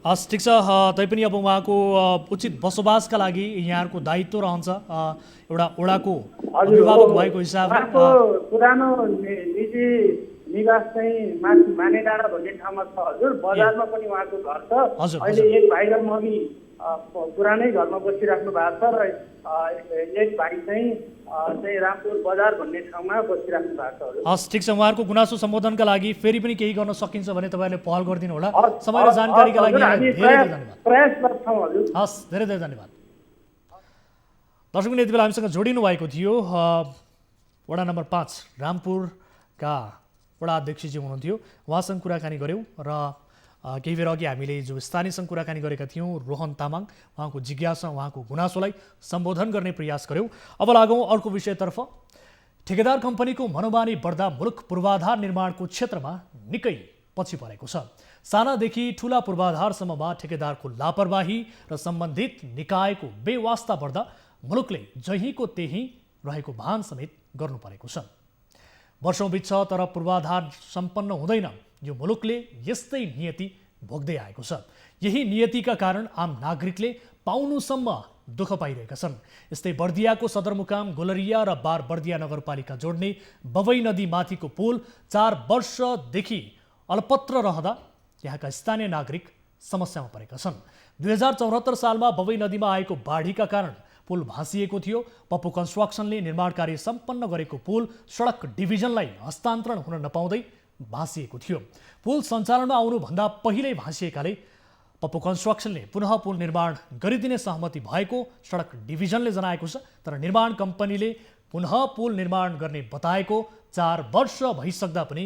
हस्, ठिक छ। तैपनि अब उहाँको उचित बसोबासका लागि यहाँहरूको दायित्व रहन्छ एउटा वडाको अभिभावक भएको हिसाबले।
पुरानो निजी निवास चाहिँ माथि मानेडाँडा भन्ने ठाउँमा छ। हजुर, बजारमा पनि उहाँको घर छ। अहिले एक भाइ र मम्मी पुरानै घरमा बसिराख्नु भएको छ र एक भाइ चाहिँ रामपुर बजार भन्ने ठाउँमा बसिराख्नु भएको छ।
हस्, ठिक छ। उहाँहरूको गुनासो सम्बोधनका लागि फेरि पनि केही गर्न सकिन्छ भने तपाईँहरूले पहल गरिदिनु होला। समय र जानकारीका लागि धेरै धन्यवाद।
प्रयास गर्छौँ। हजुर,
हस्, धेरै धेरै धन्यवाद। दर्शकले यति बेला हामीसँग जोडिनु भएको थियो वडा नम्बर 5 रामपुरका वडा अध्यक्षजी हुनुहुन्थ्यो, उहाँसँग कुराकानी गऱ्यौँ र केही बेर अघि हामीले जो स्थानीयसँग कुराकानी गरेका थियौँ रोहन तामाङ, उहाँको जिज्ञासा, उहाँको गुनासोलाई सम्बोधन गर्ने प्रयास गऱ्यौँ। अब लागौँ अर्को विषयतर्फ। ठेकेदार कम्पनीको मनोमानी बढ्दा मुलुक पूर्वाधार निर्माणको क्षेत्रमा निकै पछि परेको छ। सानादेखि ठुला पूर्वाधारसम्ममा ठेकेदारको लापरवाही र सम्बन्धित निकायको बेवास्ता बढ्दा मुलुकले जहीँको त्यही रहेको भान समेत गर्नु परेको छ। वर्षौँ बित्छ तर पूर्वाधार सम्पन्न हुँदैन। यो मुलुकले यस्तै नियति भोग्दै आएको छ। यही नियतिका कारण आम नागरिकले पाउनुसम्म दुःख पाइरहेका छन्। यस्तै बर्दियाको सदरमुकाम गुलरिया र बारबर्दिया नगरपालिका जोड्ने बवै नदी माथिको पुल 4 वर्षदेखि अल्पत्र रहँदा यहाँका स्थानीय नागरिक समस्यामा परेका छन्। 2074 सालमा बवै नदीमा आएको बाढीका कारण पुल भाँसिएको थियो। पप्पू कन्स्ट्रक्सनले निर्माण कार्य सम्पन्न गरेको पुल सडक डिभिजनलाई हस्तान्तरण हुन नपाउँदै भाँसिएको थियो। पुल सञ्चालनमा आउनुभन्दा पहिल्यै भाँसिएकाले पप्पू कन्स्ट्रक्सनले पुनः पुल निर्माण गरिदिने सहमति भएको सडक डिभिजनले जनाएको छ। तर निर्माण कम्पनीले पुनः पुल निर्माण गर्ने बताएको 4 वर्ष भइसक्दा पनि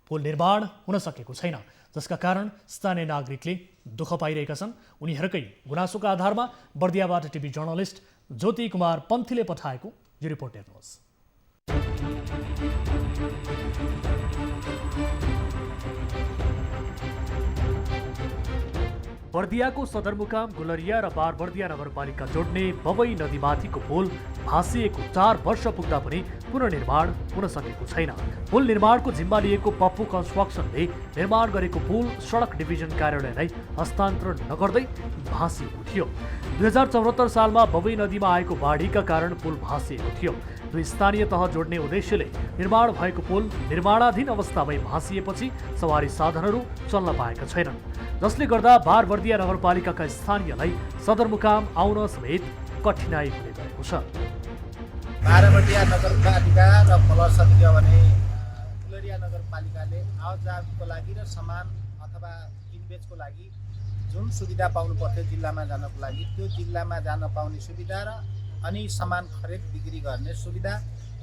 पुल निर्माण हुन सकेको छैन, जसका कारण स्थानीय नागरिकले दुःख पाइरहेका छन्। उनीहरूकै गुनासोका आधारमा बर्दियाबाट टिभी जर्नलिस्ट ज्योति कुमार पन्थीले पठाएको यो रिपोर्ट हेर्नुहोस्। बर्दियाको सदरमुकाम गुलरिया र बारबर्दिया नगरपालिका जोड्ने बवै नदीमाथिको पुल भाँसिएको 4 वर्ष पुग्दा पनि पुनर्निर्माण हुन सकेको छैन। पुल निर्माणको जिम्मा लिएको पप्पू कन्स्ट्रक्सनले निर्माण गरेको पुल सडक डिभिजन कार्यालयलाई हस्तान्तरण नगर्दै भाँसिएको थियो। 2074 सालमा बवै नदीमा आएको बाढीका कारण पुल भाँसिएको थियो। दुई स्थानीय तह जोड्ने उद्देश्यले निर्माण भएको पुल निर्माणाधीन अवस्थामै भाँसिएपछि सवारी साधनहरू चल्न पाएका छैनन्, जसले गर्दा बारबर्दिया नगरपालिकाका स्थानीयलाई सदरमुकाम आउन समेत कठिनाई हुने गरेको छ।
बारबर्दिया नगरपालिका र प्लस के भने गुलरिया नगरपालिकाले आवाजाहीको लागि र सामान अथवा किनबेचको लागि जुन सुविधा पाउनु पर्थ्यो जिल्लामा जानको लागि, त्यो जिल्लामा जान पाउने सुविधा र अनि सामान खरिद बिक्री गर्ने सुविधा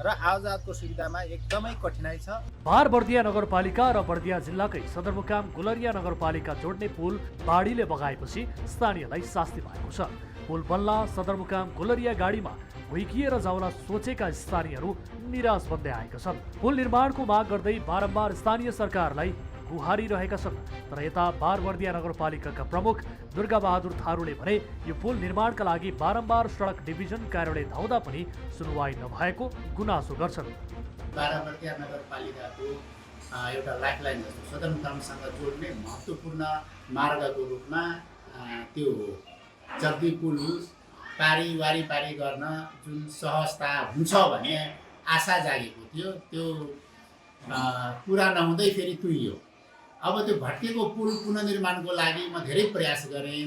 र आवाजाहीको सुविधामा एकदमै कठिनाइ छ।
बारबर्दिया नगरपालिका र बर्दिया जिल्लाकै सदरमुकाम गुलरिया नगरपालिका जोड्ने पुल बाढीले बगाएपछि स्थानीयलाई शास्ति भएको छ। पुल बन्ला सदरमुकाम गुलरिया गाडीमा भुइकिएर जाउला सोचेका स्थानीयहरू निराश बन्दै आएका छन्। पुल निर्माणको माग गर्दै बारम्बार स्थानीय सरकारलाई गुहारिरहेका छन्। तर यता बारबर्दिया नगरपालिकाका प्रमुख दुर्गा बहादुर थारूले भने यो पुल निर्माणका लागि बारम्बार सडक डिभिजन कार्यालय धाउँदा पनि सुनवाई नभएको गुनासो गर्छन्।
बारबर्दिया नगरपालिकाको एउटा लाइफलाइन जस्तो सदरमुकामसँग जोड्ने महत्त्वपूर्ण मार्गको रूपमा त्यो जग्दी पुल वारिपारी गर्न जुन सहजता हुन्छ भन्ने आशा जागेको थियो, त्यो पुरा नहुँदै फेरि तुइयो। अब त्यो भत्किएको पुल पुनर्निर्माणको लागि म धेरै प्रयास गरेँ,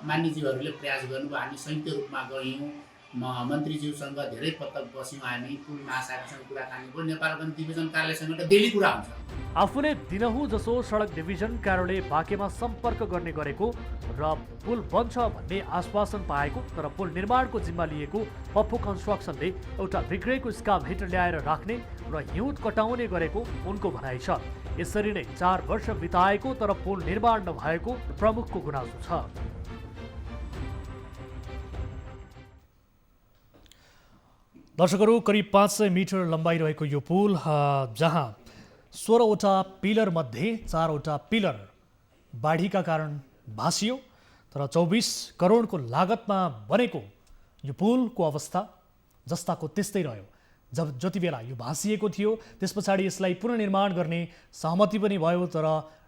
मान्यज्यूहरूले प्रयास गर्नुभयो, हामी संयुक्त रूपमा गयौँ, मन्त्रीज्यूसँग धेरै पटक बस्यौँ, हामी पुल महाशाखासँग कुराकानी गऱ्यौँ, नेपाल वन डिभिजन कार्यालयसँग त डेली कुरा हुन्छ।
आफूले दिनहुँ जसो सडक डिभिजन कार्यालय बाँकेमा सम्पर्क गर्ने गरेको र पुल बन्छ भन्ने आश्वासन पाएको, तर पुल निर्माणको जिम्मा लिएको पप्पू कन्स्ट्रक्सनले एउटा बिग्रेको स्काभेटर ल्याएर राख्ने र हिउँद कटाउने गरेको उनको भनाइ छ। यसरी नै 4 वर्ष बिताएको तर पुल निर्माण नभएको प्रमुखको गुनासो छ। दर्शकहरू, करिब 500 मिटर लम्बाइ रहेको यो पुल जहाँ 16वटा पिलर मध्ये 4वटा पिलर बाढीका कारण भाँसियो, तर 24 करोडको लागतमा बनेको यो पुलको अवस्था जस्ताको त्यस्तै रह्यो। जब जति बेला यो भाँसिएको थियो त्यस पछाडि यसलाई पुनर्निर्माण गर्ने सहमति पनि भयो, तर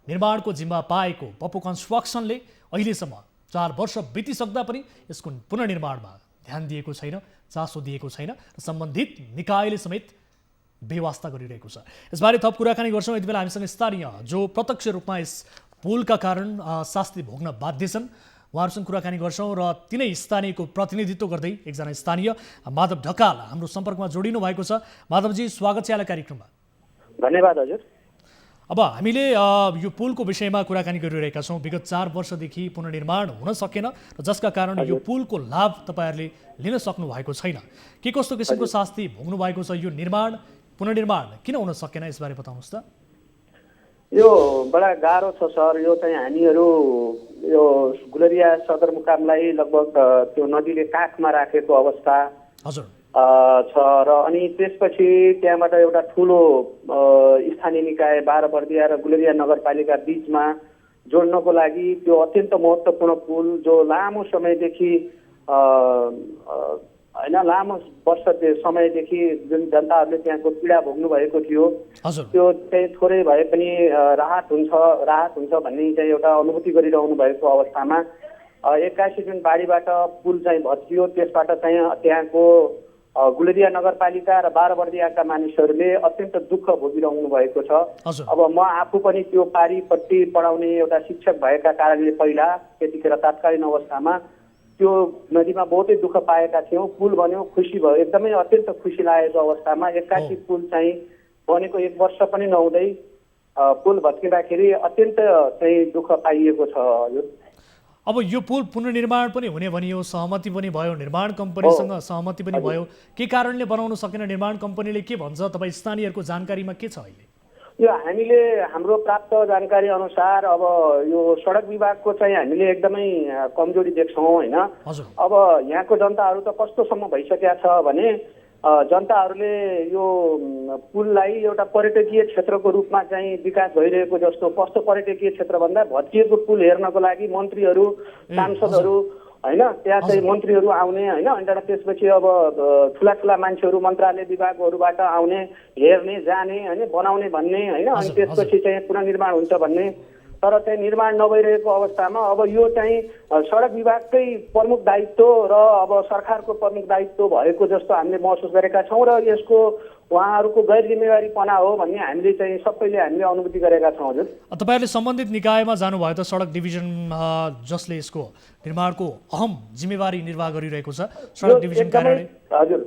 निर्माणको जिम्मा पाएको पप्पू कन्स्ट्रक्सनले अहिलेसम्म 4 वर्ष बितिसक्दा पनि यसको पुनर्निर्माणमा ध्यान दिएको छैन, चासो दिएको छैन र सम्बन्धित निकायले समेत बेवास्ता गरिरहेको छ। यसबारे थप कुराकानी गर्छौँ। यति बेला हामीसँग स्थानीय जो प्रत्यक्ष रूपमा यस पुलका कारण शास्ति भोग्न बाध्य छन्, उहाँहरूसँग कुराकानी गर्छौँ र तिनै स्थानीयको प्रतिनिधित्व गर्दै एकजना स्थानीय माधव ढकाल हाम्रो सम्पर्कमा जोडिनु भएको छ। माधवजी, स्वागत छ यहाँलाई कार्यक्रममा।
धन्यवाद हजुर।
अब हामीले यो पुलको विषयमा कुराकानी गरिरहेका छौँ। विगत 4 वर्षदेखि पुनर्निर्माण हुन सकेन र जसका कारण यो पुलको लाभ तपाईँहरूले लिन सक्नु भएको छैन। के कस्तो किसिमको शास्ति भोग्नु भएको छ? यो पुनर्निर्माण किन हुन सकेन, यसबारे बताउनुहोस् त।
यो बडा गाह्रो छ सर। यो चाहिँ हामीहरू यो गुलरिया सदरमुकामलाई लगभग त्यो नदीले काखमा राखेको अवस्था
हजुर
छ र अनि त्यसपछि त्यहाँबाट एउटा ठुलो स्थानीय निकाय बाह्रबर्दिया र गुलरिया नगरपालिका बीचमा जोड्नको लागि त्यो अत्यन्त महत्त्वपूर्ण पुल जो लामो समयदेखि होइन लामो वर्ष समयदेखि जुन जनताहरूले त्यहाँको पीडा भोग्नु भएको थियो त्यो चाहिँ थोरै भए पनि राहत हुन्छ भन्ने चाहिँ एउटा अनुभूति गरिरहनु भएको अवस्थामा 81 जुन बाढीबाट पुल चाहिँ भत्कियो त्यसबाट चाहिँ त्यहाँको गुलरिया नगरपालिका र बाह्रबर्दियाका मानिसहरूले अत्यन्त दुःख भोगिरहनु भएको छ। अब म आफू पनि त्यो पारीपट्टि पढाउने एउटा शिक्षक भएका कारणले पहिला त्यतिखेर तात्कालीन अवस्थामा त्यो नदीमा बहुतै दुःख पाएका थियौँ। पुल बन्यो, खुसी भयो, एकदमै अत्यन्त खुसी लागेको अवस्थामा 81 पुल चाहिँ बनेको 1 वर्ष पनि नहुँदै पुल भत्किँदाखेरि अत्यन्त चाहिँ दुःख पाइएको छ। हजुर
अब यो पुल पुनर्निर्माण पनि हुने भनियो, सहमति पनि भयो, निर्माण कम्पनीसँग सहमति पनि भयो। के कारणले बनाउन सकेन निर्माण कम्पनीले, के भन्छ तपाईँ स्थानीयहरूको जानकारीमा के छ अहिले?
यो हामीले हाम्रो प्राप्त जानकारी अनुसार अब यो सडक विभागको चाहिँ हामीले एकदमै कमजोरी देख्छौँ होइन। अब यहाँको जनताहरू त कस्तोसम्म भइसकेका छ भने जनताहरूले यो पुललाई एउटा पर्यटकीय क्षेत्रको रूपमा चाहिँ विकास भइरहेको जस्तो, कस्तो पर्यटकीय क्षेत्र भन्दा भत्किएको पुल हेर्नको लागि मन्त्रीहरू सांसदहरू होइन त्यहाँ चाहिँ मन्त्रीहरू आउने होइन अनि त्यसपछि अब ठुला ठुला मान्छेहरू मन्त्रालय विभागहरूबाट आउने, हेर्ने, जाने होइन, बनाउने भन्ने होइन अनि त्यसपछि चाहिँ पुनर्निर्माण हुन्छ भन्ने। तर चाहिँ निर्माण नभइरहेको अवस्थामा अब यो चाहिँ सडक विभागकै प्रमुख दायित्व र अब सरकारको प्रमुख दायित्व भएको जस्तो हामीले महसुस गरेका छौँ र यसको उहाँहरूको गैर जिम्मेवारीपना हो भन्ने हामीले चाहिँ सबैले हामीले अनुभूति गरेका छौँ। हजुर
तपाईँहरूले सम्बन्धित निकायमा जानुभयो त सडक डिभिजन जसले यसको निर्माणको अहम जिम्मेवारी निर्वाह गरिरहेको छ सडक डिभिजन कार्यालय?
हजुर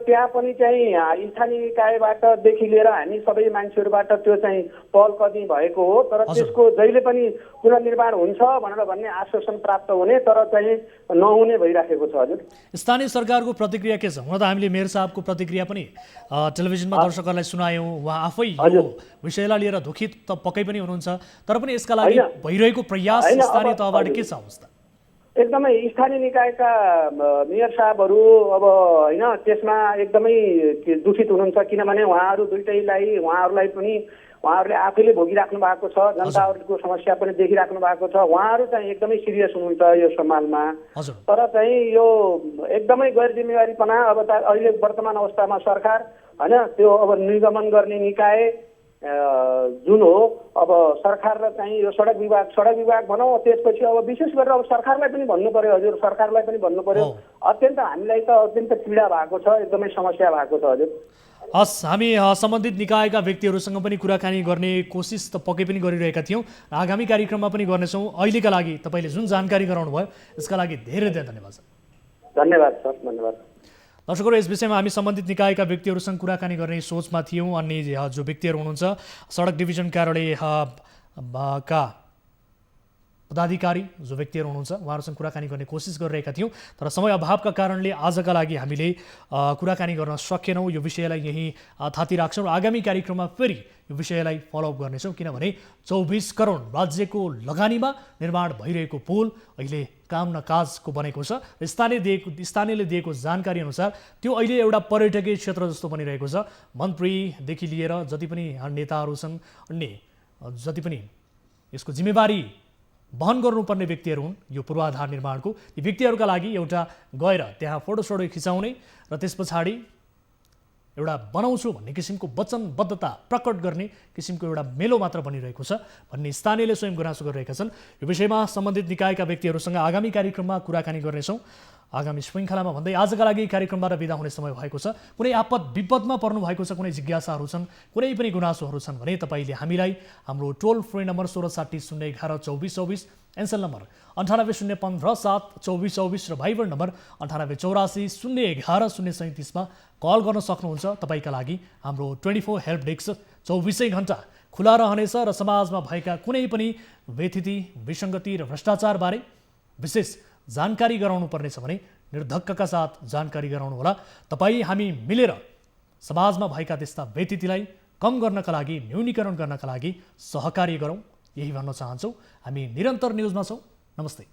त्यहाँ पनि चाहिँ स्थानीय निकायबाटदेखि लिएर हामी सबै मान्छेहरूबाट त्यो चाहिँ पहल कदमी भएको हो। तर त्यसको जहिले पनि पुनर्निर्माण हुन्छ भनेर भन्ने आश्वासन प्राप्त हुने तर चाहिँ नहुने भइराखेको छ। हजुर
स्थानीय सरकारको प्रतिक्रिया के छ? हुन त हामीले मेयर साहबको प्रतिक्रिया पनि टेलिभिजनमा दर्शकहरूलाई सुनायौँ। उहाँ आफै यो विषयलाई लिएर दुखित त पक्कै पनि हुनुहुन्छ, तर पनि यसका लागि भइरहेको प्रयास स्थानीय तहबाट के छ अवस्था?
एकदमै स्थानीय निकायका मेयर साहबहरू अब होइन त्यसमा एकदमै दुखित हुनुहुन्छ किनभने उहाँहरूलाई पनि उहाँहरूले आफैले भोगिराख्नु भएको छ, जनताहरूको समस्या पनि देखिराख्नु भएको छ। उहाँहरू चाहिँ एकदमै सिरियस हुनुहुन्छ यो सम्हालमा। तर चाहिँ यो एकदमै गैर जिम्मेवारीपना अब अहिले वर्तमान अवस्थामा सरकार होइन त्यो अब निर्गमन गर्ने निकाय जुन हो अब सरकार र चाहिँ यो सडक विभाग भनौँ। त्यसपछि अब विशेष गरेर अब सरकारलाई पनि भन्नु पर्यो। हजुर सरकारलाई पनि भन्नु पर्यो। अत्यन्त हामीलाई त अत्यन्त पीडा भएको छ, एकदमै समस्या भएको छ। हजुर
हस्, हामी सम्बन्धित निकायका व्यक्तिहरूसँग पनि कुराकानी गर्ने कोसिस त पक्कै पनि गरिरहेका थियौँ, आगामी कार्यक्रममा पनि गर्नेछौँ। अहिलेका लागि तपाईँले जुन जानकारी गराउनु भयो यसका लागि धेरै धेरै धन्यवाद सर।
धन्यवाद सर, धन्यवाद।
दर्शकहरू, यस विषयमा हामी सम्बन्धित निकायका व्यक्तिहरूसँग कुराकानी गर्ने सोचमा थियौँ। अन्य जो व्यक्तिहरू हुनुहुन्छ सडक डिभिजन कार्यालय का पदाधिकारी जो व्यक्तिहरू हुनुहुन्छ उहाँहरूसँग कुराकानी गर्ने कोसिस गरिरहेका थियौँ, तर समय अभावका कारणले आजका लागि हामीले कुराकानी गर्न सकेनौँ। यो विषयलाई यहीँ थाती राख्छौँ र आगामी कार्यक्रममा फेरि यो विषयलाई फलोअप गर्नेछौँ, किनभने 24 करोड राज्यको लगानीमा निर्माण भइरहेको पुल अहिले काम न काजको बनेको छ। स्थानीयले दिएको जानकारी अनुसार त्यो अहिले एउटा पर्यटकीय क्षेत्र जस्तो बनिरहेको छ। मन्त्रीदेखि लिएर जति पनि नेताहरू छन्, अन्य जति पनि यसको जिम्मेवारी वहन गर्नुपर्ने व्यक्तिहरू हुन् यो पूर्वाधार निर्माणको, ती व्यक्तिहरूका लागि एउटा गएर त्यहाँ फोटोसोटो खिचाउने र त्यस पछाडि एउटा बनाउँछु भन्ने किसिमको वचनबद्धता प्रकट गर्ने किसिमको एउटा मेलो मात्र बनिरहेको छ भन्ने स्थानीयले स्वयं गुनासो गरिरहेका छन्। यो विषयमा सम्बन्धित निकायका व्यक्तिहरूसँग आगामी कार्यक्रममा कुराकानी गर्नेछौँ। आगामी श्रृङ्खलामा भन्दै आजका लागि कार्यक्रमबाट बिदा हुने समय भएको छ। कुनै आपद विपदमा पर्नु भएको छ, कुनै जिज्ञासाहरू छन्, कुनै पनि गुनासोहरू छन् भने तपाईँले हामीलाई हाम्रो टोल फ्री नम्बर 1660 011 2424, एनसेल नम्बर 98 015 7 2424 र भाइबर नम्बर 98 84 011 037 मा कल गर्न सक्नुहुन्छ। तपाईँका लागि हाम्रो 24 हेल्प डेस्क 24 घण्टा खुला रहनेछ र समाजमा भएका कुनै पनि व्यथिति, विसङ्गति र भ्रष्टाचारबारे विशेष जानकारी गराउनु पर्नेछ भने निर्धक्कका साथ जानकारी गराउनुहोला। तपाईँ हामी मिलेर समाजमा भएका त्यस्ता व्यथितिलाई कम गर्नका लागि, न्यूनीकरण गर्नका लागि सहकार्य गरौँ, यही भन्न चाहन्छौँ। हामी निरन्तर न्युजमा छौँ। नमस्ते।